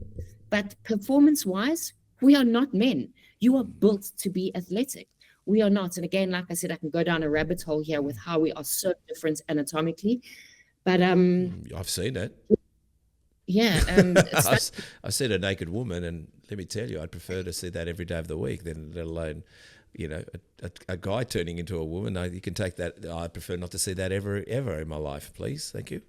But performance-wise, we are not men. You are built to be athletic. We are not. And again, like I said, I can go down a rabbit hole here with how we are so different anatomically. But I've seen it. Yeah. I said a naked woman, and let me tell you, I'd prefer to see that every day of the week than let alone, you know, a guy turning into a woman. No, you can take that. I prefer not to see that ever in my life, please. Thank you.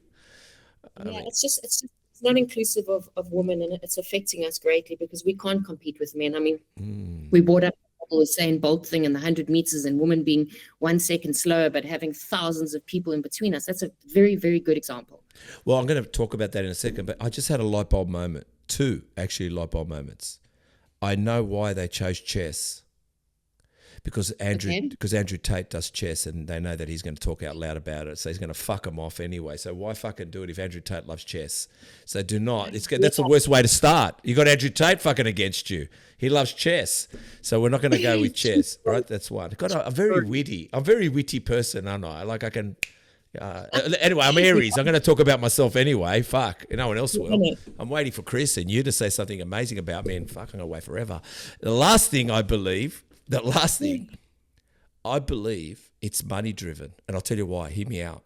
It's not inclusive of women, and it's affecting us greatly because we can't compete with men. I mean, we brought up the Usain Bolt thing and the 100 meters and women being 1 second slower, but having thousands of people in between us. That's a very, very good example. Well, I'm going to talk about that in a second, but I just had a light bulb moment. 2 actually light bulb moments. I know why they chose chess. Because Andrew Tate does chess, and they know that he's going to talk out loud about it, so he's going to fuck them off anyway. So why fucking do it if Andrew Tate loves chess? So do not. That's the worst way to start. You got Andrew Tate fucking against you. He loves chess, so we're not going to go with chess, right? That's one. I'm very witty person, aren't I? Like I can. Anyway, I'm Aries. I'm going to talk about myself anyway. Fuck, no one else will. I'm waiting for Chris and you to say something amazing about me, and fuck, I'm going to wait forever. The last thing, I believe, it's money driven. And I'll tell you why. Hear me out.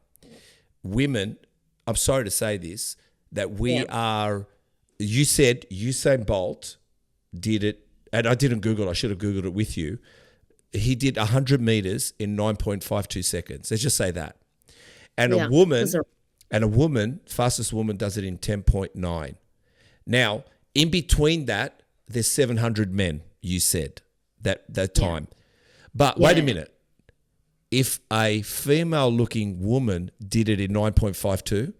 Women, I'm sorry to say this, that we are, you said Usain Bolt did it, and I didn't Google it. I should have Googled it with you. He did 100 meters in 9.52 seconds. Let's just say that. And a woman, fastest woman does it in 10.9. Now, in between that, there's 700 men, you said. That time. But wait a minute. If a female-looking woman did it in 9.52,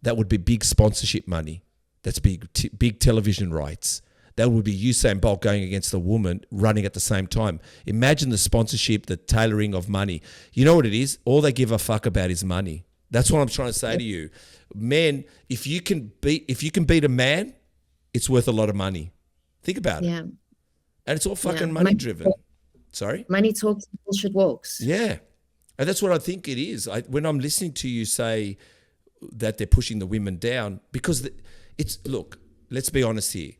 that would be big sponsorship money. That's big television rights. That would be Usain Bolt going against a woman running at the same time. Imagine the sponsorship, the tailoring of money. You know what it is? All they give a fuck about is money. That's what I'm trying to say to you. Men, if you can beat a man, it's worth a lot of money. Think about it. And it's all fucking money driven. Sorry? Money talks, bullshit walks. Yeah. And that's what I think it is. When I'm listening to you say that they're pushing the women down, because look, let's be honest here.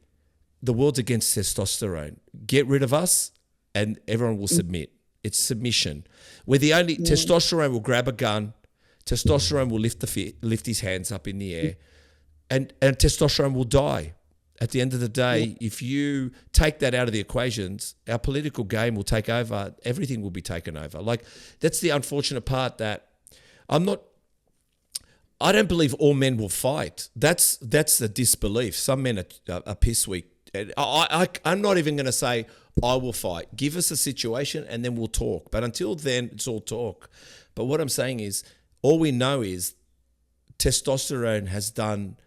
The world's against testosterone. Get rid of us and everyone will submit. It's submission. We're the only, testosterone will grab a gun, testosterone will lift his hands up in the air, and testosterone will die. At the end of the day, if you take that out of the equations, our political game will take over. Everything will be taken over. Like, that's the unfortunate part, that I don't believe all men will fight. That's the disbelief. Some men are piss weak. I'm not even going to say I will fight. Give us a situation and then we'll talk. But until then, it's all talk. But what I'm saying is, all we know is testosterone has done.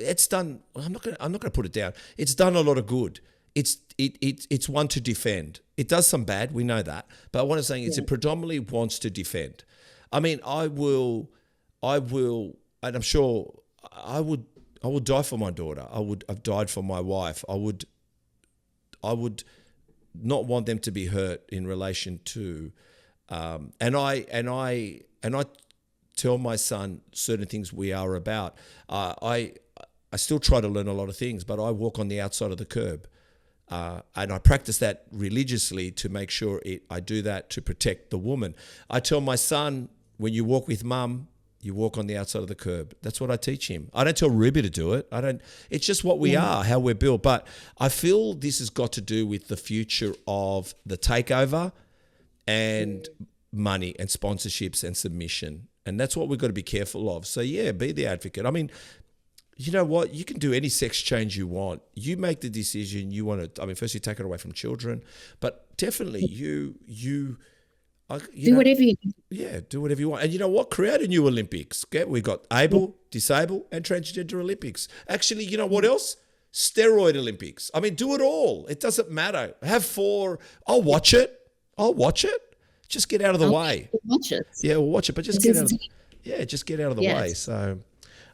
I'm not going to put it down. It's done a lot of good. It's one to defend. It does some bad, we know that. But what I'm saying is, it predominantly wants to defend. I mean, I will, and I'm sure I would die for my daughter. I've died for my wife. I would not want them to be hurt in relation to, and I tell my son certain things we are about. I still try to learn a lot of things, but I walk on the outside of the curb. And I practice that religiously to make sure I do that to protect the woman. I tell my son, when you walk with mum, you walk on the outside of the curb. That's what I teach him. I don't tell Ruby to do it. It's just what we are, how we're built. But I feel this has got to do with the future of the takeover and money and sponsorships and submission. And that's what we've got to be careful of. So yeah, be the advocate. I mean, you know what? You can do any sex change you want. You make the decision you want to. I mean, first you take it away from children, but definitely do whatever you do. Yeah, do whatever you want. And you know what? Create a new Olympics. We got able, disabled, and transgender Olympics. Actually, you know what else? Steroid Olympics. I mean, do it all. It doesn't matter. Have 4. I'll watch it. Just get out of the way. Watch it. Yeah, we'll watch it, but just get out of the way. So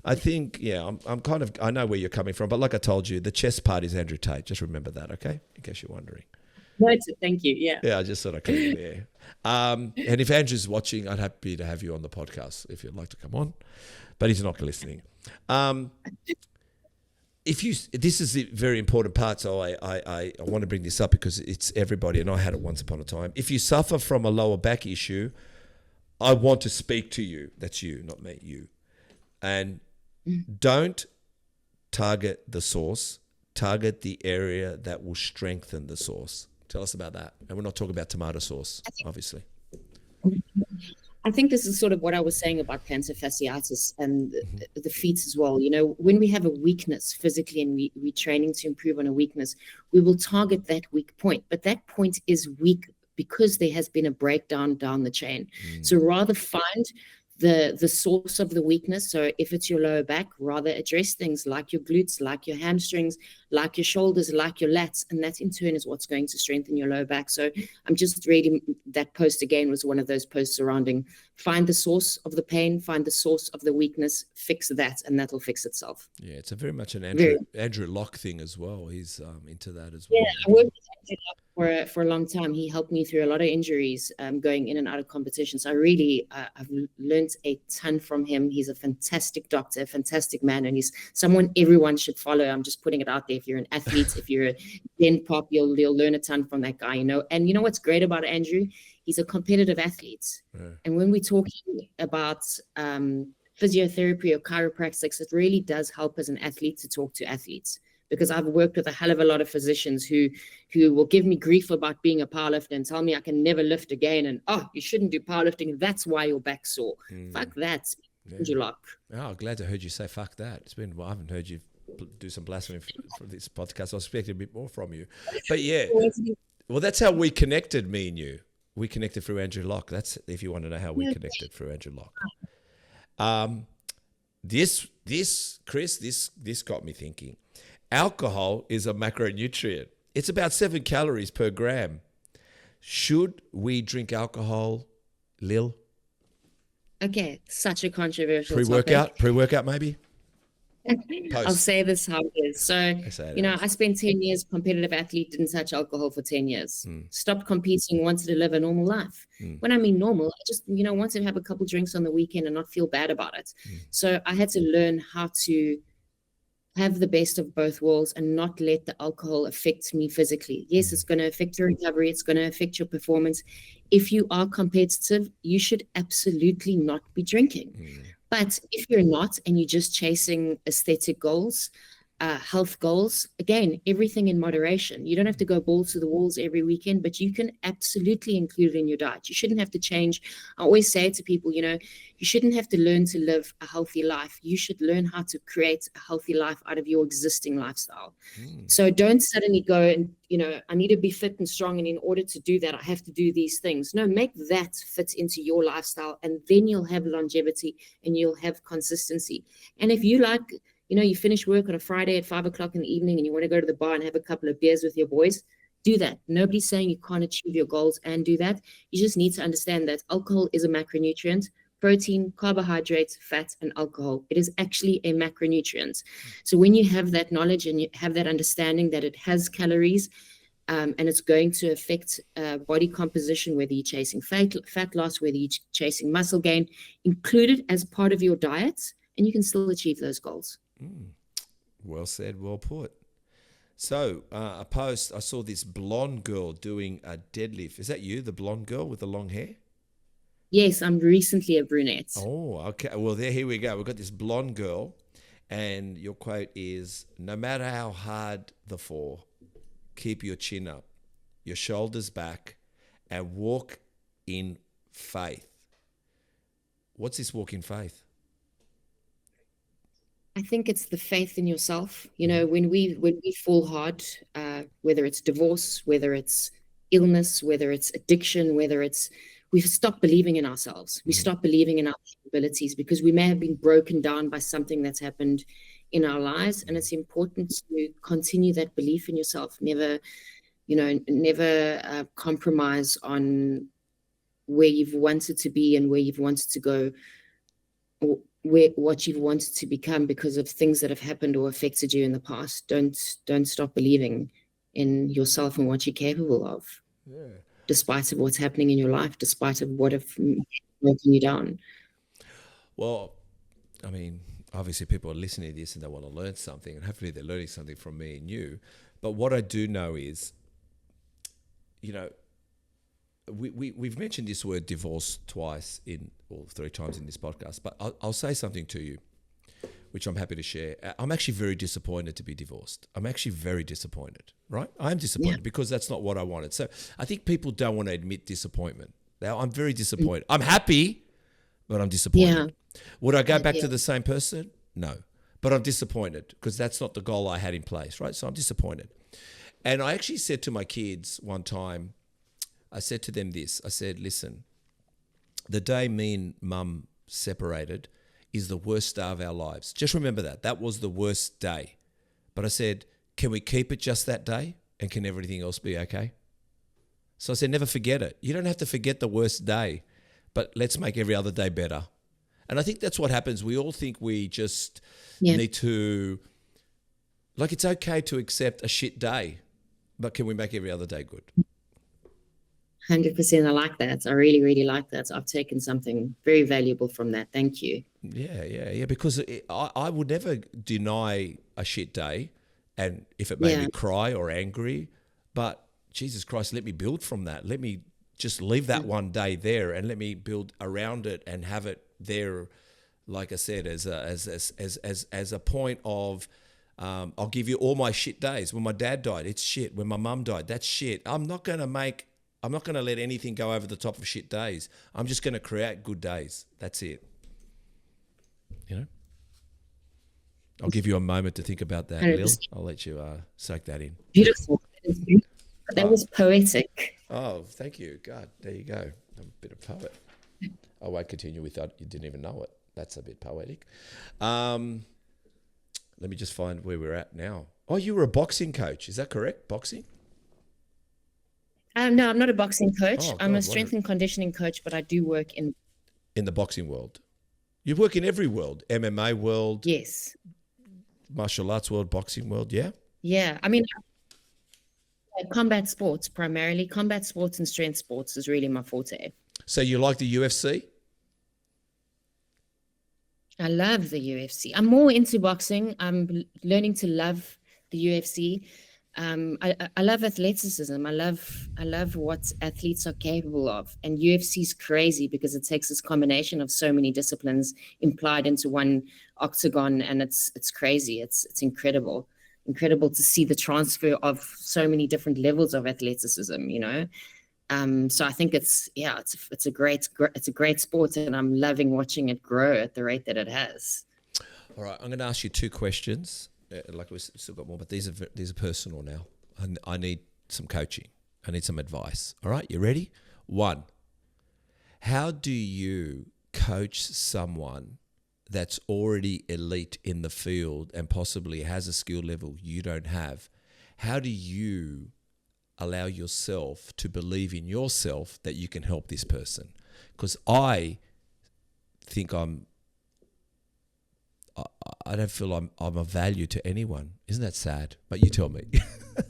I think, I know where you're coming from, but like I told you, the chess part is Andrew Tate. Just remember that, okay? In case you're wondering. No, thank you. Yeah. Yeah, I just thought I'd clear it there. And if Andrew's watching, I'd happy to have you on the podcast if you'd like to come on, but he's not listening. This is a very important part, so I want to bring this up because it's everybody, and I had it once upon a time. If you suffer from a lower back issue, I want to speak to you. That's you, not me, you. And don't target the source, target the area that will strengthen the source. Tell us about that. And we're not talking about tomato sauce, obviously. I think this is sort of what I was saying about plantar fasciitis and the feet as well. You know, when we have a weakness physically and we're training to improve on a weakness, we will target that weak point. But that point is weak because there has been a breakdown down the chain. So rather find the source of the weakness. So if it's your lower back, rather address things like your glutes, like your hamstrings, like your shoulders, like your lats, and that in turn is what's going to strengthen your lower back. So I'm just reading that post again, was one of those posts surrounding find the source of the pain, find the source of the weakness, fix that, and that'll fix itself. Yeah, it's a very much an Andrew Locke thing as well. He's into that as well. Yeah, I worked with Andrew Locke for a long time. He helped me through a lot of injuries going in and out of competition. So I really, I've learned a ton from him. He's a fantastic doctor, a fantastic man, and he's someone everyone should follow. I'm just putting it out there. If you're an athlete, if you're a den pop, you'll learn a ton from that guy, you know. And you know what's great about Andrew? He's a competitive athlete. Yeah. And when we're talking about physiotherapy or chiropractics, it really does help as an athlete to talk to athletes. Because I've worked with a hell of a lot of physicians who will give me grief about being a powerlifter and tell me I can never lift again. And, oh, you shouldn't do powerlifting. That's why your back's sore. Fuck that. Andrew Locke. Oh, glad to heard you say fuck that. I haven't heard you do some blasphemy for this podcast. I was expecting a bit more from you. But yeah, well, that's how we connected, me and you. We connected through Andrew Locke. That's if you want to know how we connected through Andrew Locke. This got me thinking. Alcohol is a macronutrient. It's about 7 calories per gram. Should we drink alcohol, Lil? Okay, such a controversial topic. Pre-workout maybe? I'll say this how it is. So, I spent 10 years competitive athlete, didn't touch alcohol for 10 years. Stopped competing, wanted to live a normal life. When I mean normal, I just, wanted to have a couple drinks on the weekend and not feel bad about it. So I had to learn how to have the best of both worlds and not let the alcohol affect me physically. Yes, it's going to affect your recovery. It's going to affect your performance. If you are competitive, you should absolutely not be drinking. But if you're not and you're just chasing aesthetic goals, health goals, again, everything in moderation. You don't have to go balls to the walls every weekend, but you can absolutely include it in your diet. You shouldn't have to change. I always say to people, you shouldn't have to learn to live a healthy life. You should learn how to create a healthy life out of your existing lifestyle. So don't suddenly go and, I need to be fit and strong. And in order to do that, I have to do these things. No, make that fit into your lifestyle. And then you'll have longevity and you'll have consistency. And if you like, you finish work on a Friday at 5:00 in the evening and you want to go to the bar and have a couple of beers with your boys, do that. Nobody's saying you can't achieve your goals and do that. You just need to understand that alcohol is a macronutrient. Protein, carbohydrates, fat, and alcohol. It is actually a macronutrient. So when you have that knowledge and you have that understanding that it has calories and it's going to affect body composition, whether you're chasing fat loss, whether you're chasing muscle gain, include it as part of your diet and you can still achieve those goals. Well said, well put. So a post, I saw this blonde girl doing a deadlift. Is that you, the blonde girl with the long hair? Yes, I'm recently a brunette. Oh, okay. Well, here we go. We've got this blonde girl and your quote is, no matter how hard the fall, keep your chin up, your shoulders back and walk in faith. What's this walk in faith? I think it's the faith in yourself. When we fall hard, whether it's divorce, whether it's illness, whether it's addiction, we stop believing in ourselves. We stop believing in our capabilities because we may have been broken down by something that's happened in our lives. And it's important to continue that belief in yourself. Never compromise on where you've wanted to be and where you've wanted to go, or what you've wanted to become because of things that have happened or affected you in the past. Don't stop believing in yourself and what you're capable of, despite of what's happening in your life, despite of what have broken you down. Well, I mean, obviously people are listening to this and they want to learn something, and hopefully they're learning something from me and you. But what I do know is, we've mentioned this word divorce twice or 3 times in this podcast, but I'll say something to you. which I'm happy to share. I'm actually very disappointed to be divorced. I'm actually very disappointed, right? I'm disappointed because that's not what I wanted. So I think people don't want to admit disappointment. Now, I'm very disappointed. I'm happy, but I'm disappointed. Would I go back to the same person? No. But I'm disappointed because that's not the goal I had in place, right? So I'm disappointed. And I actually said to my kids one time, I said to them this. I said, listen, the day me and mum separated is the worst day of our lives. Just remember that. That was the worst day. But I said, can we keep it just that day? And can everything else be okay? So I said, never forget it. You don't have to forget the worst day, but let's make every other day better. And I think that's what happens. We all think we just need to, like, it's okay to accept a shit day, but can we make every other day good? 100%. I like that. I really, really like that. I've taken something very valuable from that. Thank you. Yeah. Because I would never deny a shit day, and if it made me cry or angry, but Jesus Christ, let me build from that. Let me just leave that one day there and let me build around it and have it there, like I said, as a point of, I'll give you all my shit days. When my dad died, it's shit. When my mum died, that's shit. I'm not going to let anything go over the top of shit days. I'm just going to create good days. That's it. You know? I'll give you a moment to think about that, 100%. Lil. I'll let you soak that in. Beautiful. That was poetic. Oh, thank you. God, there you go. I'm a bit of poet. I won't continue with that. You didn't even know it. That's a bit poetic. Let me just find where we're at now. Oh, you were a boxing coach. Is that correct? Boxing? No, I'm not a boxing coach. Oh, I'm God, a strength and conditioning coach, but I do work in the boxing world. You work in every world, MMA world, yes, martial arts world, boxing world, yeah? Yeah. I mean, combat sports primarily. Combat sports and strength sports is really my forte. So you like the UFC? I love the UFC. I'm more into boxing. I'm learning to love the UFC. I love athleticism. I love what athletes are capable of. And UFC is crazy because it takes this combination of so many disciplines implied into one octagon, and it's crazy. It's incredible. Incredible to see the transfer of so many different levels of athleticism, you know. So I think it's a great sport, and I'm loving watching it grow at the rate that it has. All right, I'm going to ask you two questions. Like we've still got more, but these are personal now. I need some coaching. I need some advice. All right, you ready? 1, how do you coach someone that's already elite in the field and possibly has a skill level you don't have? How do you allow yourself to believe in yourself that you can help this person? Because I think I don't feel I'm of value to anyone. Isn't that sad? But you tell me.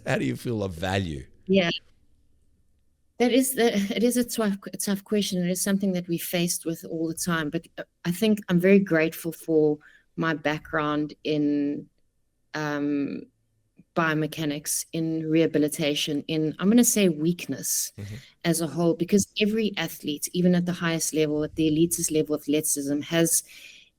How do you feel of value? Yeah. It is a tough question. It is something that we faced with all the time. But I think I'm very grateful for my background in biomechanics, in rehabilitation, in, I'm going to say, weakness as a whole, because every athlete, even at the highest level, at the elitist level of athleticism, has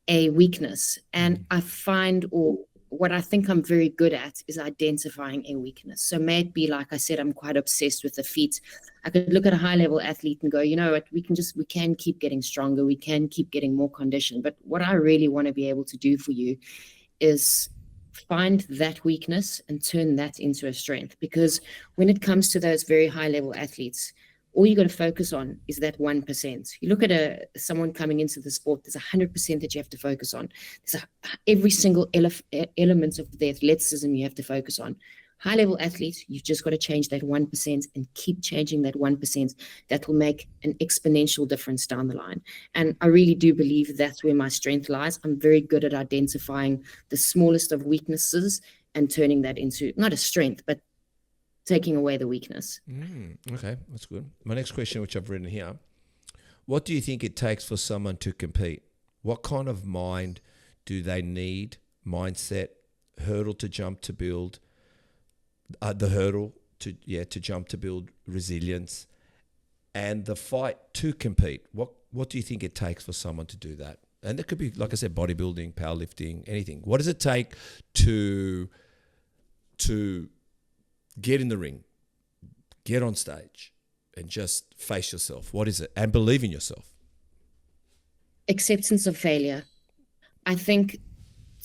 a weakness. And I find, or what I think I'm very good at, is identifying a weakness. So may it be, like I said, I'm quite obsessed with the feet. I could look at a high level athlete and go, you know what, we can keep getting stronger. We can keep getting more conditioned. But what I really want to be able to do for you is find that weakness and turn that into a strength. Because when it comes to those very high level athletes, all you got to focus on is that 1%. You look at someone coming into the sport, there's 100% that you have to focus on. There's every single element of the athleticism you have to focus on. High-level athletes, you've just got to change that 1% and keep changing that 1%. That will make an exponential difference down the line. And I really do believe that's where my strength lies. I'm very good at identifying the smallest of weaknesses and turning that into, not a strength, but taking away the weakness. Okay, that's good. My next question, which I've written here, what do you think it takes for someone to compete? What kind of mind do they need? Mindset, hurdle to jump to build, the hurdle to jump to build resilience, and the fight to compete. What do you think it takes for someone to do that? And that could be, like I said, bodybuilding, powerlifting, anything. What does it take to get in the ring, get on stage, and just face yourself? What is it? And believe in yourself. Acceptance of failure. I think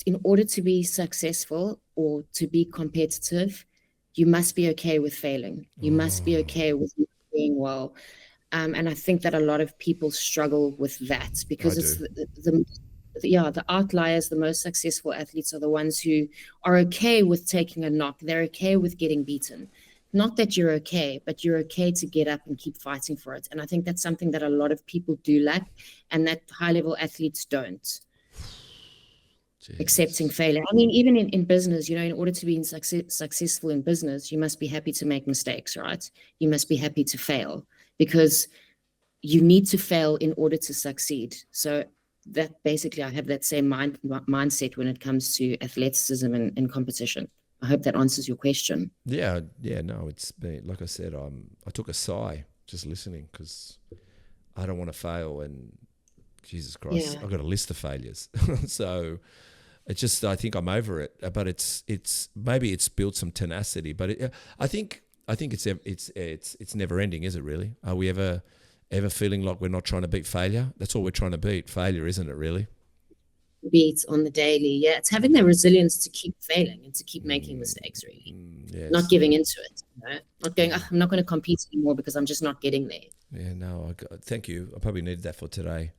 in order to be successful or to be competitive, you must be okay with failing. You must be okay with not doing well. And I think that a lot of people struggle with that because it's the outliers, the most successful athletes are the ones who are okay with taking a knock. They're okay with getting beaten. Not that you're okay, but you're okay to get up and keep fighting for it. And I think that's something that a lot of people do lack and that high-level athletes don't. Jeez. Accepting failure. I mean, even in business, you know, in order to be successful in business, you must be happy to make mistakes, right? You must be happy to fail because you need to fail in order to succeed. So that basically, I have that same mindset when it comes to athleticism and competition. I hope that answers your question. Yeah, no, it's been, like I said, I took a sigh just listening because I don't want to fail, and Jesus Christ, I've got a list of failures. So it's just, I think I'm over it, but it's maybe it's built some tenacity, but I think it's never ending, is it really? Are we ever feeling like we're not trying to beat failure? That's all we're trying to beat, failure, isn't it really? Beats on the daily. Yeah, it's having the resilience to keep failing and to keep making mistakes, really. Yes. Not giving into it, you know? Not going, I'm not going to compete anymore because I'm just not getting there. Yeah, no, thank you. I probably needed that for today.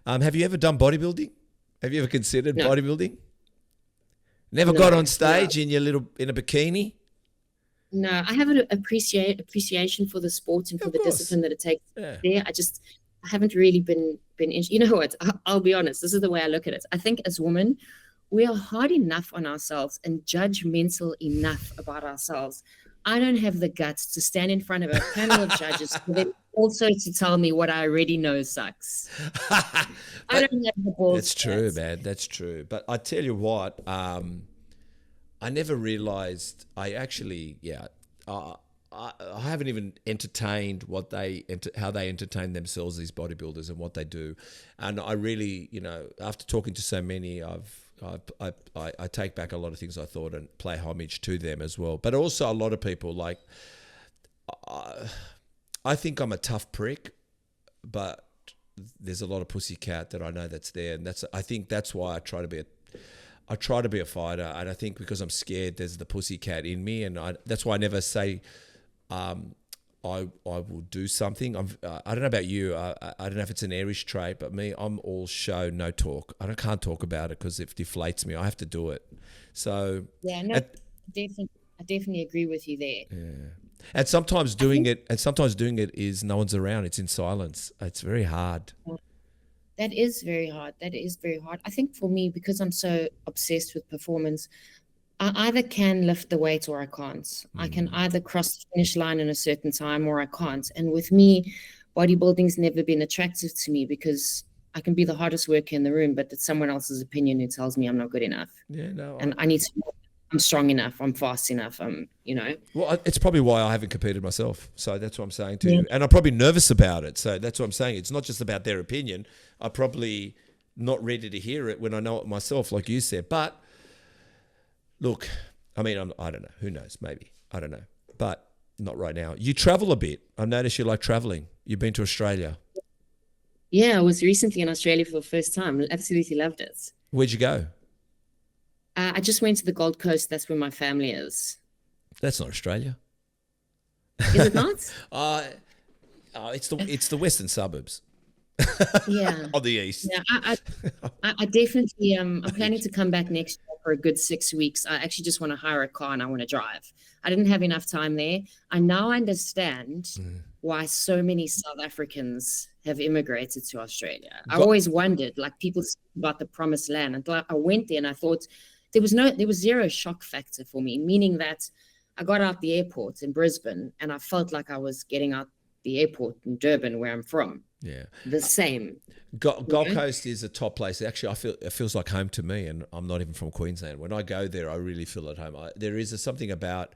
Have you ever done bodybuilding? Have you ever considered bodybuilding? Never got on stage in a bikini? No, I have an appreciation for the sport and for the discipline that it takes there. I haven't really been you know what, I'll be honest, this is the way I look at it. I think as women, we are hard enough on ourselves and judgmental enough about ourselves. I don't have the guts to stand in front of a panel of judges for them also to tell me what I already know sucks. I don't have the balls. That's true, man. That's true. But I tell you what, I never realized I haven't even entertained how they entertain themselves, these bodybuilders, and what they do. And I really, you know, after talking to so many, I take back a lot of things I thought and pay homage to them as well. But also a lot of people, like, I think I'm a tough prick, but there's a lot of pussycat that I know that's there, and I think that's why I try to be a fighter. And I think because I'm scared, there's the pussycat in me, and that's why I never say I will do something. I don't know about you. I don't know if it's an Irish trait, but me, I'm all show, no talk. I can't talk about it because it deflates me. I have to do it. So yeah, no, I definitely agree with you there. Yeah, and sometimes doing it is no one's around. It's in silence. It's very hard. That is very hard. I think for me, because I'm so obsessed with performance, I either can lift the weight or I can't. I can either cross the finish line in a certain time or I can't. And with me, bodybuilding's never been attractive to me because I can be the hardest worker in the room, but it's someone else's opinion who tells me I'm not good enough. Yeah, no. And I need to know I'm strong enough, I'm fast enough, you know. Well, it's probably why I haven't competed myself. So that's what I'm saying to you. And I'm probably nervous about it. So that's what I'm saying. It's not just about their opinion. I'm probably not ready to hear it when I know it myself, like you said. But look, I mean, I don't know. Who knows? Maybe. I don't know. But not right now. You travel a bit. I've noticed you like traveling. You've been to Australia. Yeah, I was recently in Australia for the first time. Absolutely loved it. Where'd you go? I just went to the Gold Coast. That's where my family is. That's not Australia. Is it not? It's the western suburbs. Yeah. On the east. Yeah, I definitely I'm planning to come back next year for a good 6 weeks. I actually just want to hire a car and I want to drive. I didn't have enough time there. I now understand why so many South Africans have immigrated to Australia. I always wondered, like, people speak about the promised land, and I went there and I thought there was zero shock factor for me, meaning that I got out the airport in Brisbane and I felt like I was getting out the airport in Durban, where I'm from. Yeah. the same. Gold Coast is a top place. Actually, it feels like home to me, and I'm not even from Queensland. When I go there, I really feel at home. There is something about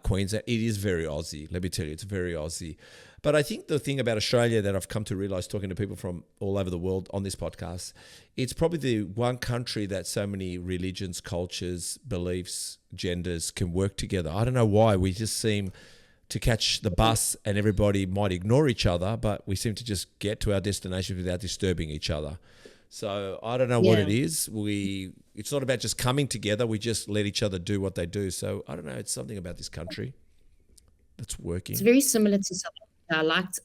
Queensland. It is very Aussie. Let me tell you, it's very Aussie. But I think the thing about Australia that I've come to realise, talking to people from all over the world on this podcast, it's probably the one country that so many religions, cultures, beliefs, genders can work together. I don't know why. We just seem to catch the bus and everybody might ignore each other, but we seem to just get to our destination without disturbing each other. So I don't know what it is. It's not about just coming together. We just let each other do what they do. So I don't know. It's something about this country that's working. It's very similar to South Africa.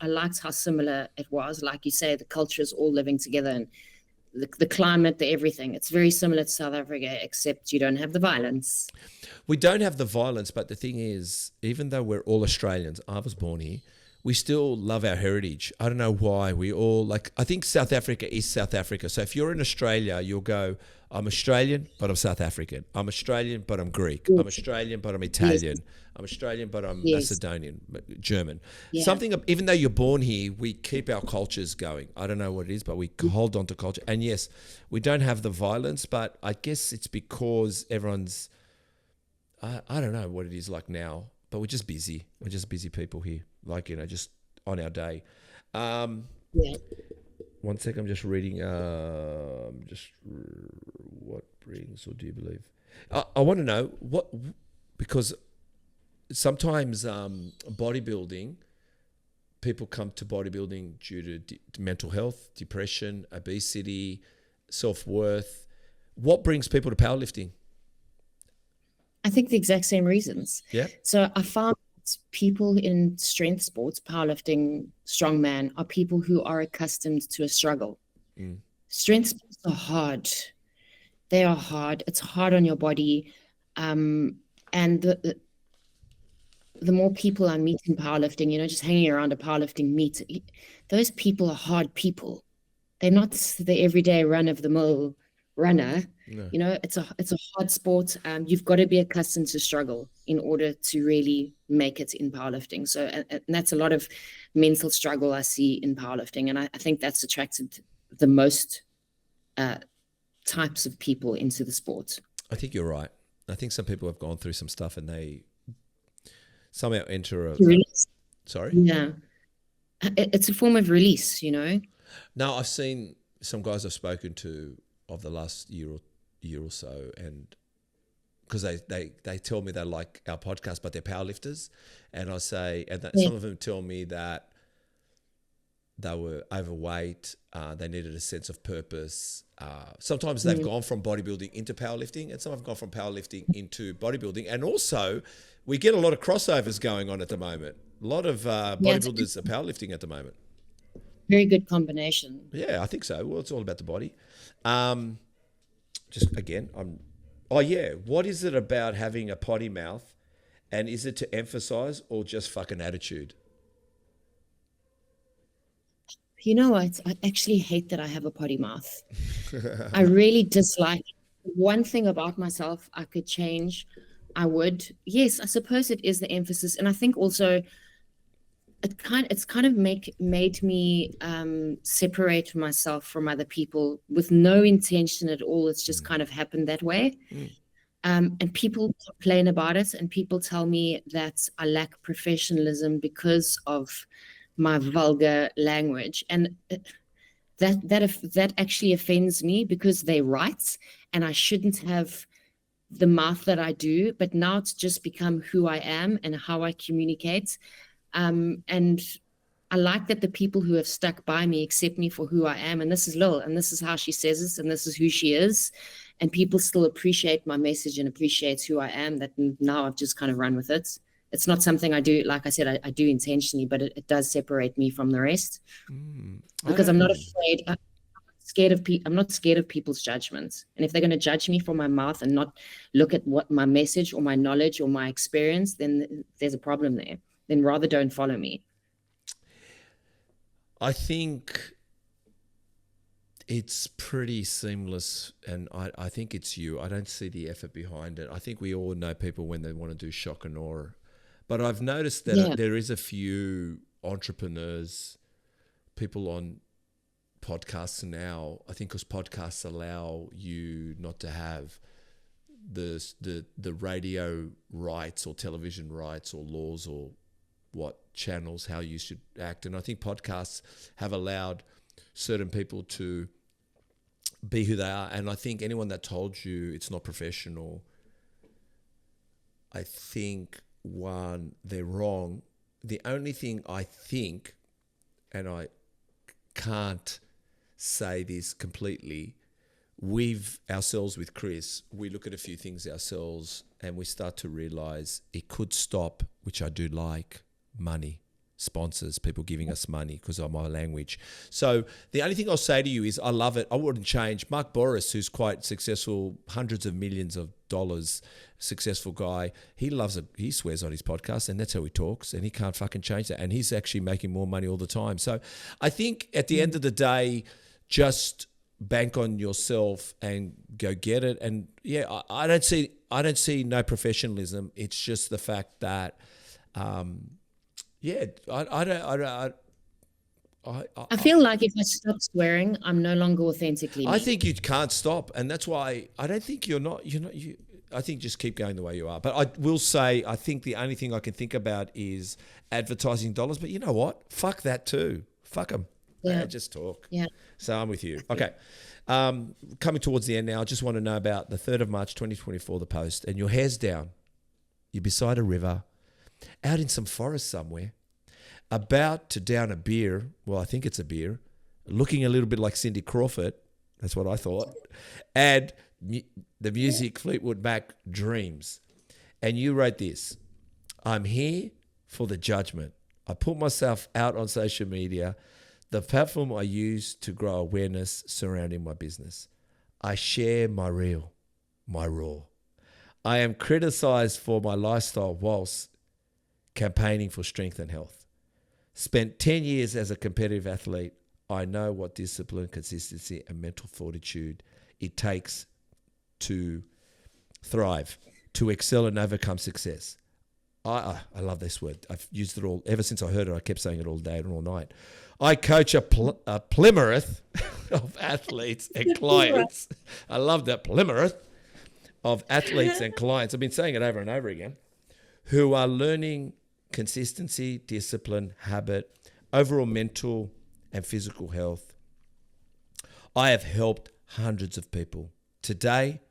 I liked how similar it was. Like you say, the cultures all living together and the climate, the everything. It's very similar to South Africa, except you don't have the violence. We don't have the violence, but the thing is, even though we're all Australians, I was born here, we still love our heritage. I don't know why. We all I think South Africa is South Africa. So if you're in Australia, you'll go, I'm Australian, but I'm South African. I'm Australian, but I'm Greek. Yes. I'm Australian, but I'm Italian. Yes. I'm Australian, but I'm Yes. Macedonian, German. Yeah. Even though you're born here, we keep our cultures going. I don't know what it is, but we hold on to culture. And yes, we don't have the violence, but I guess it's because everyone's, I don't know what it is like now, but we're just busy. We're just busy people here, just on our day. Yeah. One sec, I'm just reading. What brings, or do you believe? I want to know because sometimes bodybuilding, people come to bodybuilding due to mental health, depression, obesity, self-worth. What brings people to powerlifting? I think the exact same reasons. Yeah. So I found people in strength sports, powerlifting, strongman, are people who are accustomed to a struggle. Strength sports are hard. They are hard. It's hard on your body. And the more people I meet in powerlifting, just hanging around a powerlifting meet, those people are hard people. They're not the everyday run-of-the-mill runner. No. It's a hard sport. You've got to be accustomed to struggle in order to really make it in powerlifting. So and that's a lot of mental struggle I see in powerlifting, and I think that's attracted the most types of people into the sport. I think you're right. I think some people have gone through some stuff and they somehow enter a release. Sorry? Yeah. It's a form of release, No, I've seen some guys I've spoken to of the last year or so, and because they tell me they like our podcast, but they're powerlifters, and I say, some of them tell me that they were overweight, they needed a sense of purpose. Sometimes they've gone from bodybuilding into powerlifting, and some have gone from powerlifting into bodybuilding. And also, we get a lot of crossovers going on at the moment. A lot of bodybuilders are powerlifting at the moment. Very good combination. Yeah, I think so. Well, it's all about the body. What is it about having a potty mouth, and is it to emphasize or just fucking attitude? You know what? I actually hate that I have a potty mouth. I really dislike it. One thing about myself I could change, I would. Yes, I suppose it is the emphasis. And I think also it's kind of made me separate myself from other people with no intention at all. It's just kind of happened that way. And people complain about it, and people tell me that I lack professionalism because of my vulgar language, and that actually offends me, because they're right, and I shouldn't have the mouth that I do. But now it's just become who I am and how I communicate. And I like that the people who have stuck by me accept me for who I am. And this is Lil, and this is how she says it, and this is who she is. And people still appreciate my message and appreciate who I am. That now I've just kind of run with it. It's not something I do, like I said, I do intentionally, but it does separate me from the rest. Because I'm not afraid. I'm not scared of people's judgments. And if they're going to judge me for my mouth and not look at what my message or my knowledge or my experience, then there's a problem there. Then rather don't follow me. I think it's pretty seamless, and I think it's you. I don't see the effort behind it. I think we all know people when they want to do shock and awe. But I've noticed that there is a few entrepreneurs, people on podcasts now, I think because podcasts allow you not to have the radio rights or television rights or laws or what channels, how you should act. And I think podcasts have allowed certain people to be who they are. And I think anyone that told you it's not professional, I think, one, they're wrong. The only thing I think, and I can't say this completely, we've ourselves with Chris, we look at a few things ourselves and we start to realize it could stop, which I do like, money, sponsors, people giving us money because of my language. So the only thing I'll say to you is I love it. I wouldn't change. Mark Boris, who's quite successful, hundreds of millions of dollars, successful guy, he loves it. He swears on his podcast and that's how he talks and he can't fucking change that. And he's actually making more money all the time. So I think at the end of the day, just bank on yourself and go get it. And yeah, I don't see no professionalism. It's just the fact that, I feel like if I stop swearing, I'm no longer authentically me. I think you can't stop, and that's why I don't think I think just keep going the way you are. But I will say, I think the only thing I can think about is advertising dollars. But you know what? Fuck that too. Fuck them. Yeah. Just talk. Yeah. So I'm with you. Okay. Coming towards the end now, I just want to know about the 3rd of March, 2024, the post, and your hair's down. You're beside a river, out in some forest somewhere, about to down a beer. Well, I think it's a beer, looking a little bit like Cindy Crawford. That's what I thought. And the music, Fleetwood Mac, Dreams. And you wrote this: I'm here for the judgment. I put myself out on social media, the platform I use to grow awareness surrounding my business. I share my real, my raw. I am criticized for my lifestyle whilst campaigning for strength and health. Spent 10 years as a competitive athlete. I know what discipline, consistency, and mental fortitude it takes to thrive, to excel and overcome success. I love this word. I've used it all. Ever since I heard it, I kept saying it all day and all night. I coach a plymouth of athletes and clients. I love that, plymouth of athletes and clients. I've been saying it over and over again, who are learning consistency, discipline, habit, overall mental and physical health. I have helped hundreds of people. Today,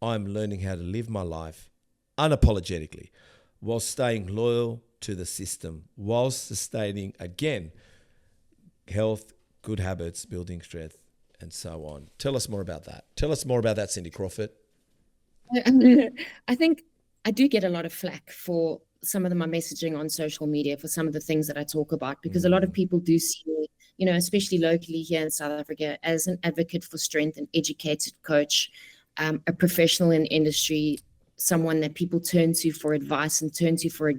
I'm learning how to live my life unapologetically while staying loyal to the system, while sustaining, again, health, good habits, building strength, and so on. Tell us more about that. Tell us more about that, Cindy Crawford. I think I do get a lot of flack for some of my messaging on social media, for some of the things that I talk about, because a lot of people do see me, you know, especially locally here in South Africa, as an advocate for strength, an educated coach, a professional in industry, someone that people turn to for advice and turn to for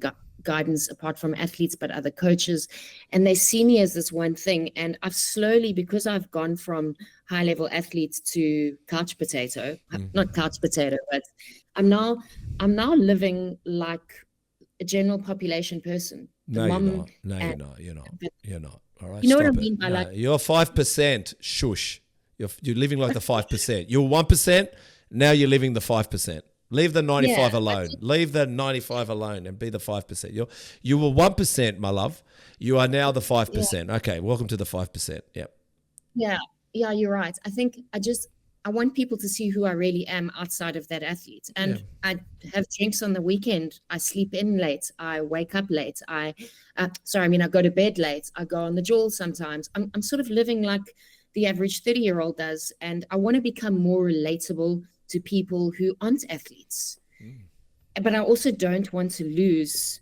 guidance, apart from athletes, but other coaches. And they see me as this one thing. And I've slowly, because I've gone from high level athletes to couch potato, not couch potato, but I'm now living like a general population person. No, you're not. No, you're not. You're not. All right. You know stop what I mean by no, like, you're 5%. Shush. You're living like the 5%. You're 1%. Now you're living the 5%. Leave the 95 alone. Leave the 95 alone and be the 5%. You were 1%, my love. You are now the 5%. Yeah. Okay, welcome to the 5%. Yep. Yeah, you're right. I think I want people to see who I really am outside of that athlete. And I have drinks on the weekend. I sleep in late. I wake up late. I go to bed late. I go on the jaw sometimes. I'm sort of living like the average 30-year-old does. And I want to become more relatable to people who aren't athletes. But I also don't want to lose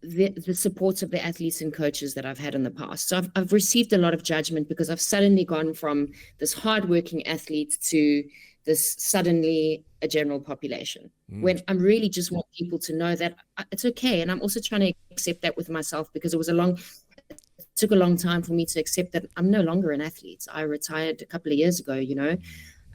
the support of the athletes and coaches that I've had in the past. So I've received a lot of judgment because I've suddenly gone from this hardworking athlete to this suddenly a general population, when I really just want people to know that it's okay. And I'm also trying to accept that with myself, because it took a long time for me to accept that I'm no longer an athlete. I retired a couple of years ago, you know.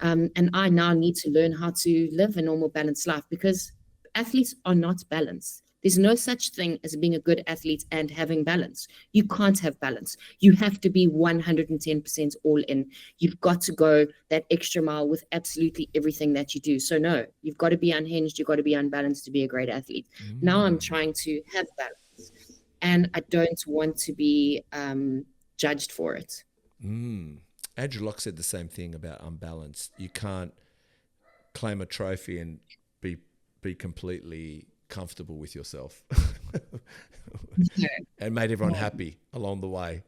And I now need to learn how to live a normal, balanced life, because athletes are not balanced. There's no such thing as being a good athlete and having balance. You can't have balance. You have to be 110% all in. You've got to go that extra mile with absolutely everything that you do. So no, you've got to be unhinged. You've got to be unbalanced to be a great athlete. Now I'm trying to have balance, and I don't want to be judged for it. Andrew Locke said the same thing about unbalanced. You can't claim a trophy and be completely comfortable with yourself and made everyone happy along the way.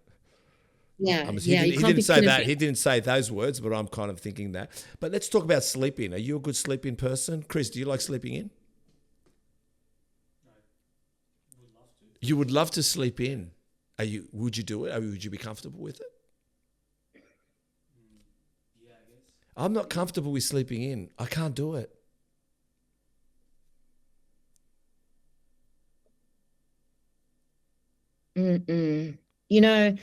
Yeah, he didn't say that. He didn't say those words, but I'm kind of thinking that. But let's talk about sleeping. Are you a good sleeping person? Chris, do you like sleeping in? No. Would love to. You would love to sleep in. Would you do it? Would you be comfortable with it? Yeah, I guess. I'm not comfortable with sleeping in. I can't do it. You know,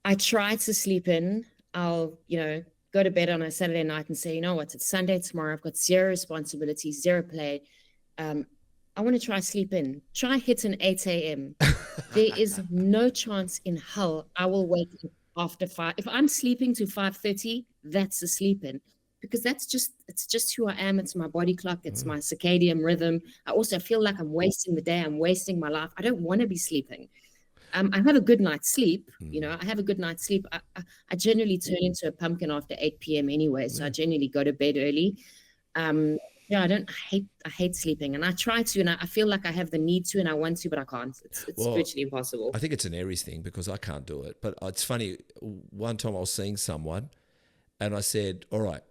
I try to sleep in. I'll, go to bed on a Saturday night and say, you know what, it's Sunday tomorrow. I've got zero responsibilities, zero play. I want to try sleep in. Try hit an 8 a.m. There is no chance in hell I will wake up after 5. If I'm sleeping to 5:30, that's a sleep in. Because it's just who I am. It's my body clock. It's my circadian rhythm. I also feel like I'm wasting the day. I'm wasting my life. I don't want to be sleeping. I have a good night's sleep. I have a good night's sleep. I generally turn into a pumpkin after 8 p.m. anyway. So I generally go to bed early. I hate sleeping, and I try to, and I feel like I have the need to, and I want to, but I can't. It's virtually impossible. I think it's an Aries thing because I can't do it. But it's funny. One time I was seeing someone and I said, all right,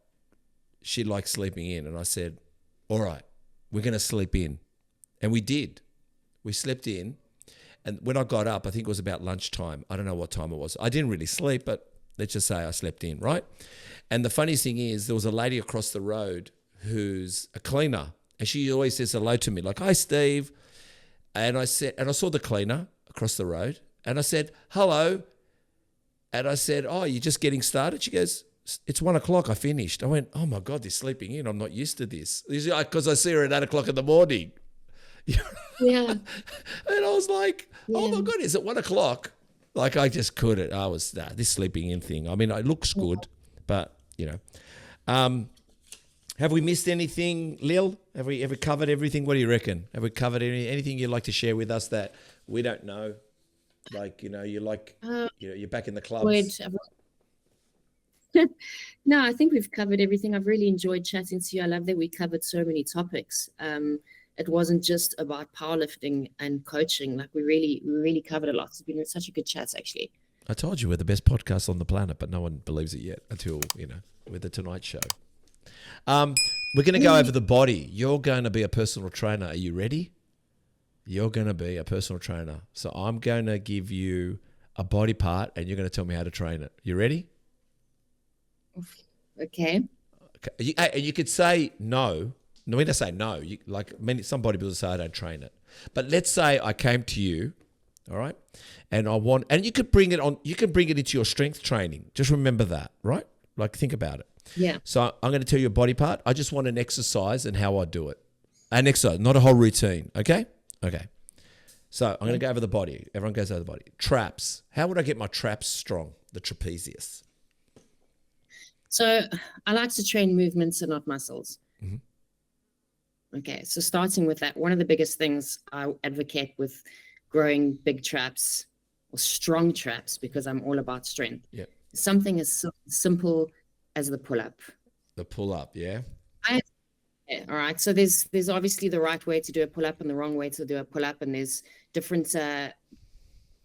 she likes sleeping in. And I said, all right, we're going to sleep in. And we did. We slept in. And when I got up, I think it was about lunchtime. I don't know what time it was. I didn't really sleep, but let's just say I slept in, right? And the funniest thing is there was a lady across the road who's a cleaner, and she always says hello to me, like, hi, Steve. And I saw the cleaner across the road, and I said, hello. And I said, oh, you're just getting started? She goes, it's 1 o'clock. I finished. I went, oh my God, they're sleeping in. I'm not used to this. Because I see her at 8 o'clock in the morning. Yeah. And I was like, oh my God, is it 1 o'clock? Like I just couldn't. I was this sleeping in thing. I mean, it looks good, but have we missed anything, Lil? Have we ever covered everything? What do you reckon? Have we covered anything you'd like to share with us that we don't know? Like, you're like, you're back in the clubs. No, I think we've covered everything. I've really enjoyed chatting to you. I love that we covered so many topics. It wasn't just about powerlifting and coaching. Like we really covered a lot. It's been such a good chat, actually. I told you we're the best podcast on the planet, but no one believes it yet until, with the Tonight Show. We're going to go over the body. You're going to be a personal trainer. Are you ready? You're going to be a personal trainer. So I'm going to give you a body part and you're going to tell me how to train it. You ready? Okay. You could say no. No, when I say no, some bodybuilders say I don't train it. But let's say I came to you, all right, and you could bring it on. You can bring it into your strength training. Just remember that, right? Like think about it. Yeah. So I'm going to tell you a body part. I just want an exercise and how I do it. An exercise, not a whole routine. Okay. Okay. So I'm going to go over the body. Everyone goes over the body. Traps. How would I get my traps strong? The trapezius. So I like to train movements and not muscles. Mm-hmm. Okay, so starting with that, one of the biggest things I advocate with growing big traps or strong traps, because I'm all about strength. Yeah. Something as simple as the pull-up. The pull-up, yeah. All right. So there's obviously the right way to do a pull-up and the wrong way to do a pull-up, and there's different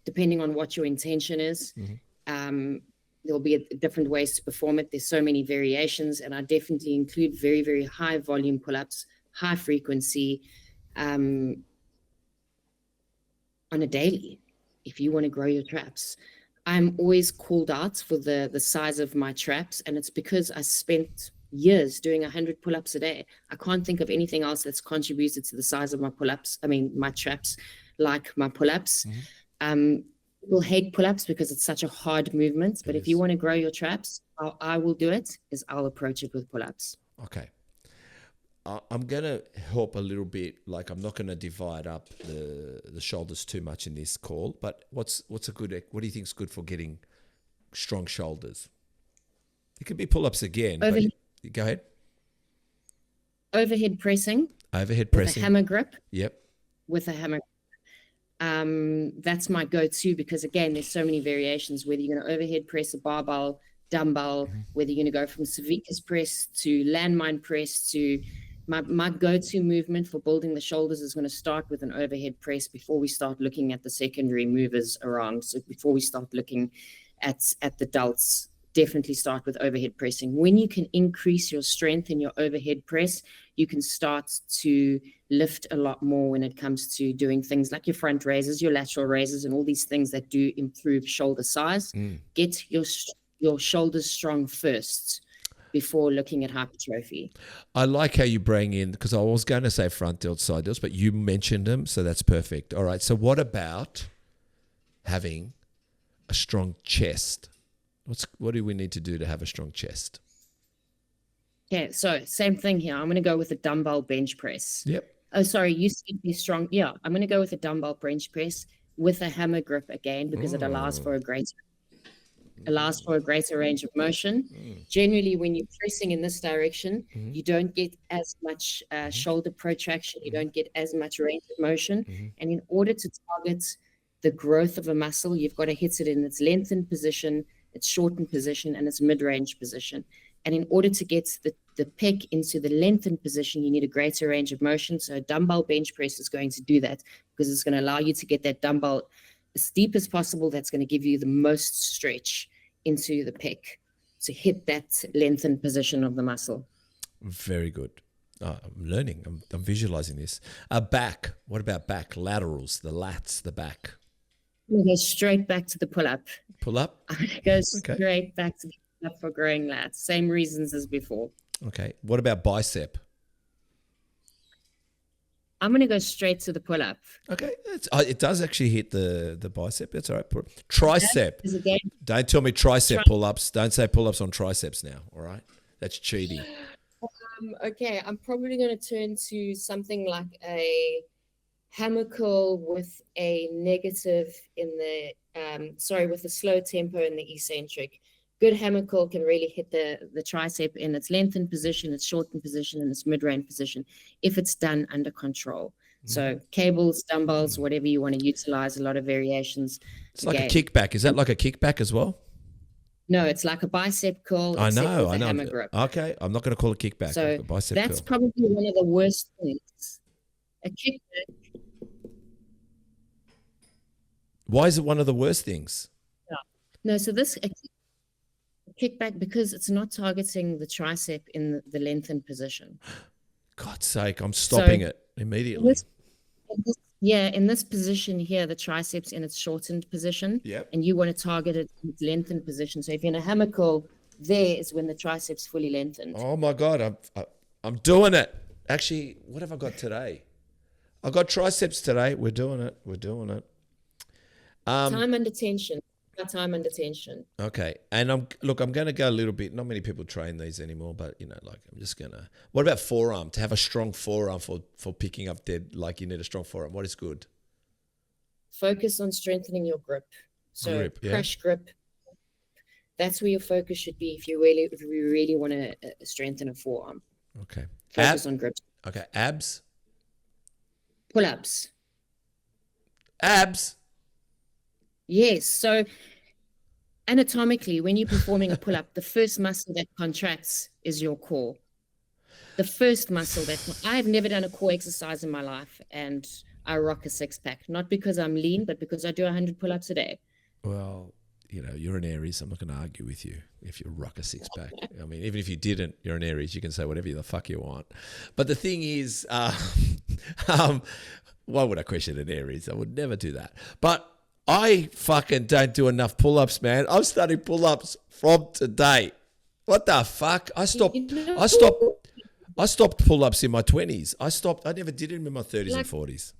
depending on what your intention is. Mm-hmm. There'll be different ways to perform it. There's so many variations, and I definitely include very, very high volume pull-ups, high frequency on a daily if you want to grow your traps. I'm always called out for the size of my traps, and it's because I spent years doing 100 pull-ups a day. I can't think of anything else that's contributed to the size of my pull-ups. I mean, my traps, like my pull-ups. Mm-hmm. People hate pull-ups because it's such a hard movement, but if you want to grow your traps, how I will do it is I'll approach it with pull-ups. Okay. I'm gonna help a little bit. Like I'm not gonna divide up the shoulders too much in this call. But what's a good? What do you think's good for getting strong shoulders? It could be pull-ups again. Overhead, but go ahead. overhead pressing. Overhead With pressing. a hammer grip. Yep. With a hammer. That's my go-to because again, there's so many variations. Whether you're going to overhead press a barbell, dumbbell, whether you're going to go from Savika's press to landmine press to my go-to movement for building the shoulders is going to start with an overhead press before we start looking at the secondary movers around. So before we start looking at the delts, definitely start with overhead pressing. When you can increase your strength in your overhead press, you can start to lift a lot more when it comes to doing things like your front raises, your lateral raises, and all these things that do improve shoulder size. Get your shoulders strong first before looking at hypertrophy. I like how you bring in, because I was going to say front delts, side delts, but you mentioned them, so that's perfect. All right, so what about having a strong chest? What do we need to do to have a strong chest? Okay, so same thing here. I'm going to go with a dumbbell bench press. Yep. Oh, sorry, you said be strong. Yeah, I'm going to go with a dumbbell bench press with a hammer grip again because it allows for a greater range of motion. Generally, when you're pressing in this direction, you don't get as much shoulder protraction. You don't get as much range of motion. And in order to target the growth of a muscle, you've got to hit it in its lengthened position, its shortened position, and its mid-range position. And in order to get the pec into the lengthened position, you need a greater range of motion. So a dumbbell bench press is going to do that because it's going to allow you to get that dumbbell as deep as possible. That's going to give you the most stretch into the pec to hit that lengthened position of the muscle. Very good. I'm learning. I'm visualizing this. Back. What about back? Laterals, the lats, the back. We go straight back to the pull-up. Pull-up? I'm going to go straight back to the pull-up for growing lats. Same reasons as before. Okay. What about bicep? I'm going to go straight to the pull-up. Okay. It does actually hit the bicep. That's all right. Tricep. Again, Don't tell me tricep pull-ups. Don't say pull-ups on triceps now. All right. That's cheating. Okay. I'm probably going to turn to something like a hammer curl with a negative in the, with a slow tempo in the eccentric. Good hammer curl can really hit the tricep in its lengthened position, its shortened position, and its mid-range position if it's done under control. So cables, dumbbells, whatever you want to utilize, a lot of variations. It's like a kickback. Is that like a kickback as well? No, it's like a bicep curl. I know. Hammer grip. Okay, I'm not going to call it kickback. So bicep that's curl. probably one of the worst things. A kickback. Why is it one of the worst things? No, so this kickback because it's not targeting the tricep in the lengthened position. God's sake, I'm stopping it immediately. In this position here, the triceps in its shortened position. Yep. And you want to target it in its lengthened position. So if you're in a hammer curl, there is when the triceps fully lengthened. Oh my God, I'm doing it. Actually, what have I got today? I got triceps today. We're doing it. Time under tension. Time under tension. Okay. And I'm going to go a little bit. Not many people train these anymore, but I'm just going to. What about forearm? To have a strong forearm for picking up dead, like you need a strong forearm. What is good? Focus on strengthening your grip. So crush grip. That's where your focus should be if you really want to strengthen a forearm. Okay. Focus on grip. Okay. Abs. Pull-ups. Abs. Yes. So anatomically, when you're performing a pull-up, the first muscle that contracts is your core. The first muscle I've never done a core exercise in my life, and I rock a six-pack. Not because I'm lean, but because I do 100 pull-ups a day. Well, you're an Aries. I'm not going to argue with you if you rock a six-pack. I mean, even if you didn't, you're an Aries. You can say whatever the fuck you want. But the thing is, why would I question an Aries? I would never do that. But I fucking don't do enough pull-ups, man. I'm starting pull-ups from today. What the fuck? I stopped pull-ups in my 20s. I never did them in my 30s and 40s.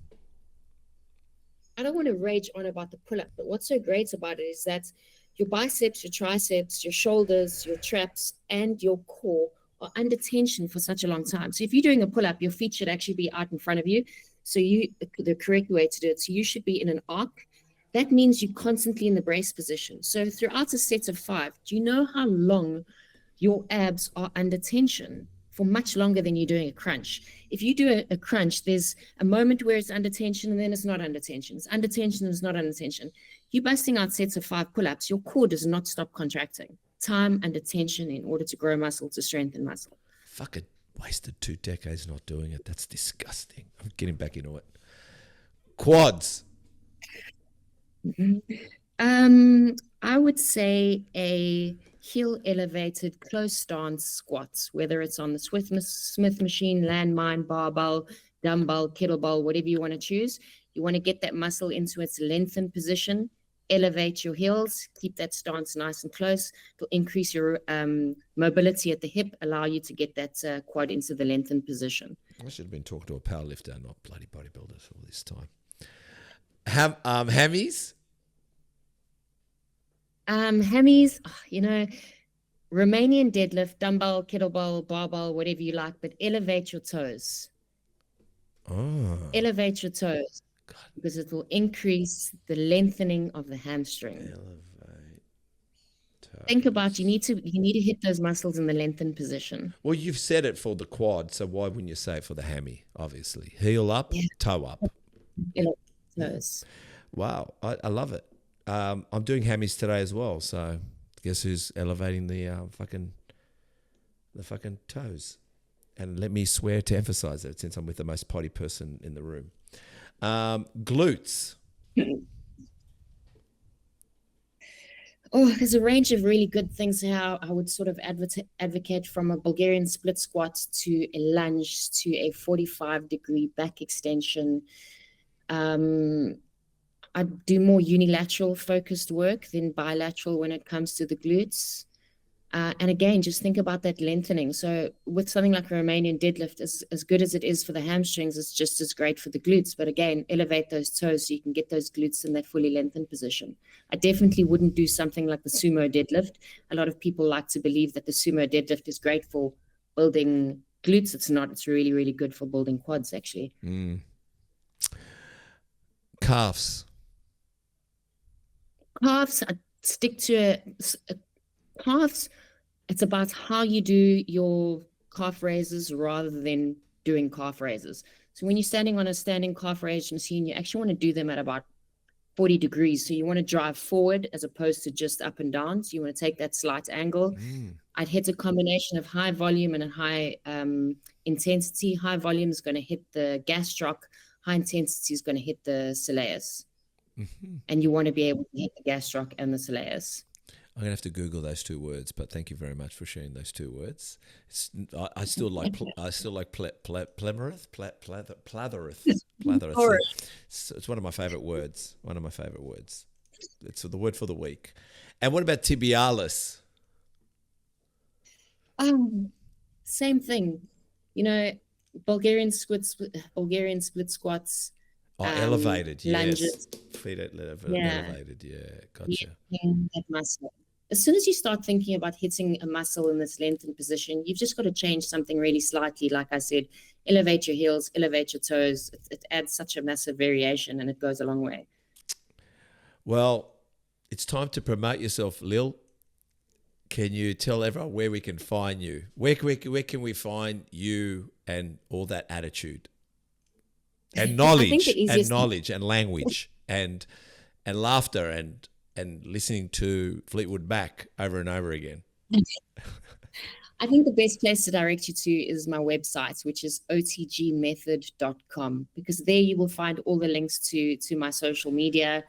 I don't want to rage on about the pull-up, but what's so great about it is that your biceps, your triceps, your shoulders, your traps, and your core are under tension for such a long time. So if you're doing a pull-up, your feet should actually be out in front of you. So the correct way to do it. So you should be in an arc. That means you're constantly in the brace position. So throughout a set of 5, do you know how long your abs are under tension? For much longer than you're doing a crunch. If you do a crunch, there's a moment where it's under tension and then it's not under tension. It's under tension and it's not under tension. You busting out sets of 5 pull-ups, your core does not stop contracting. Time under tension in order to grow muscle, to strengthen muscle. Fucking wasted 2 decades not doing it. That's disgusting. I'm getting back into it. Quads. I would say a heel elevated close stance squats, whether it's on the Smith machine, landmine, barbell, dumbbell, kettlebell, whatever you want to choose. You want to get that muscle into its lengthened position, elevate your heels, keep that stance nice and close. It'll increase your mobility at the hip, allow you to get that quad into the lengthened position. I should have been talking to a powerlifter, not bloody bodybuilders all this time. Hammies? Hammies, Romanian deadlift, dumbbell, kettlebell, barbell, whatever you like, but elevate your toes. Oh. Elevate your toes. God. Because it will increase the lengthening of the hamstring. Elevate toes. Think about you need to hit those muscles in the lengthened position. Well, you've said it for the quad, so why wouldn't you say it for the hammy? Obviously, heel up, toe up. Elevate toes. Wow, I love it. I'm doing hammies today as well. So guess who's elevating the fucking toes? And let me swear to emphasize that since I'm with the most potty person in the room. Glutes. Oh, there's a range of really good things how I would sort of advocate from a Bulgarian split squat to a lunge to a 45-degree back extension. I do more unilateral focused work than bilateral when it comes to the glutes. And again, just think about that lengthening. So with something like a Romanian deadlift, as good as it is for the hamstrings, it's just as great for the glutes. But again, elevate those toes so you can get those glutes in that fully lengthened position. I definitely wouldn't do something like the sumo deadlift. A lot of people like to believe that the sumo deadlift is great for building glutes. It's not. It's really, really good for building quads, actually. Calves. Calves, I stick to calves. It's about how you do your calf raises rather than doing calf raises. So when you're standing on a standing calf raise machine, you actually want to do them at about 40 degrees. So you want to drive forward as opposed to just up and down. So you want to take that slight angle. I'd hit a combination of high volume and a high intensity. High volume is going to hit the gastroc. High intensity is going to hit the soleus. And you want to be able to hit the gastroc and the soleus. I'm going to have to Google those 2 words, but thank you very much for sharing those 2 words. I still like plethereth. It's one of my favorite words. It's the word for the week. And what about tibialis? Same thing. Bulgarian split squats. Elevated, lunges. Yes. Feet elevated, yeah. Gotcha. That muscle. As soon as you start thinking about hitting a muscle in this lengthened position, you've just got to change something really slightly. Like I said, elevate your heels, elevate your toes. It adds such a massive variation and it goes a long way. Well, it's time to promote yourself, Lil. Can you tell everyone where we can find you? Where can we find you and all that attitude? And knowledge and language and laughter and listening to Fleetwood Mac over and over again. I think the best place to direct you to is my website, which is otgmethod.com, because there you will find all the links to my social media,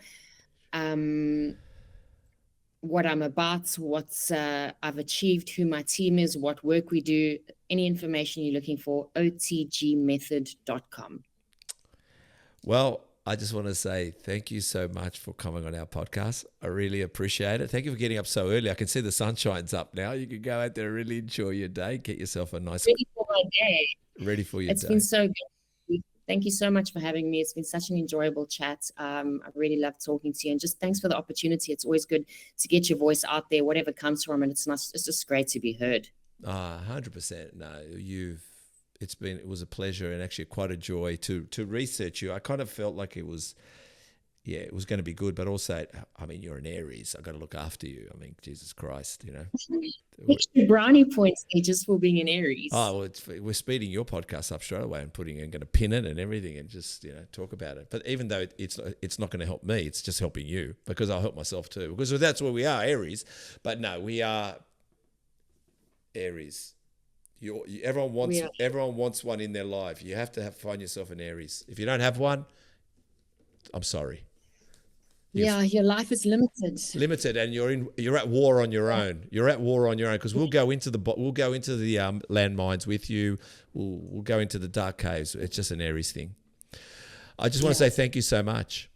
what I'm about, what I've achieved, who my team is, what work we do, any information you're looking for, otgmethod.com. Well, I just want to say thank you so much for coming on our podcast. I really appreciate it. Thank you for getting up so early. I can see the sunshine's up now. You can go out there and really enjoy your day. Get yourself a nice... Ready for my day. Ready for your day. It's been so good. Thank you so much for having me. It's been such an enjoyable chat. I really love talking to you. And just thanks for the opportunity. It's always good to get your voice out there, whatever comes from it. It's just great to be heard. 100%. No, it was a pleasure and actually quite a joy to research you. I kind of felt like it was going to be good, but also, I mean, you're an Aries. I've got to look after you. I mean, Jesus Christ, you know. Extra brownie points there just for being an Aries. Oh, well, we're speeding your podcast up straight away and going to pin it and everything and just, talk about it. But even though it's not going to help me, it's just helping you because I'll help myself too. Because that's where we are, Aries. But no, we are Aries. Everyone wants one in their life. You have to find yourself an Aries. If you don't have one, I'm sorry. Yeah, your life is limited. And you're at war on your own. You're at war on your own because we'll go into the landmines with you. We'll go into the dark caves. It's just an Aries thing. I just want to say thank you so much.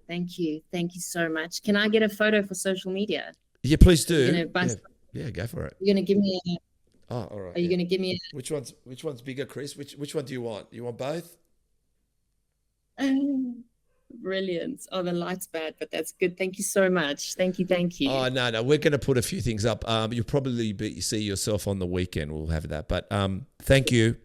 Thank you so much. Can I get a photo for social media? Yeah, please do. Yeah, go for it. You're gonna give me a. Oh, all right. Are you gonna give me a? Which one's bigger, Chris? Which one do you want? You want both? Brilliant. Oh, the light's bad, but that's good. Thank you so much. Thank you. Oh, no. We're going to put a few things up. You'll probably see yourself on the weekend. We'll have that. But thank you.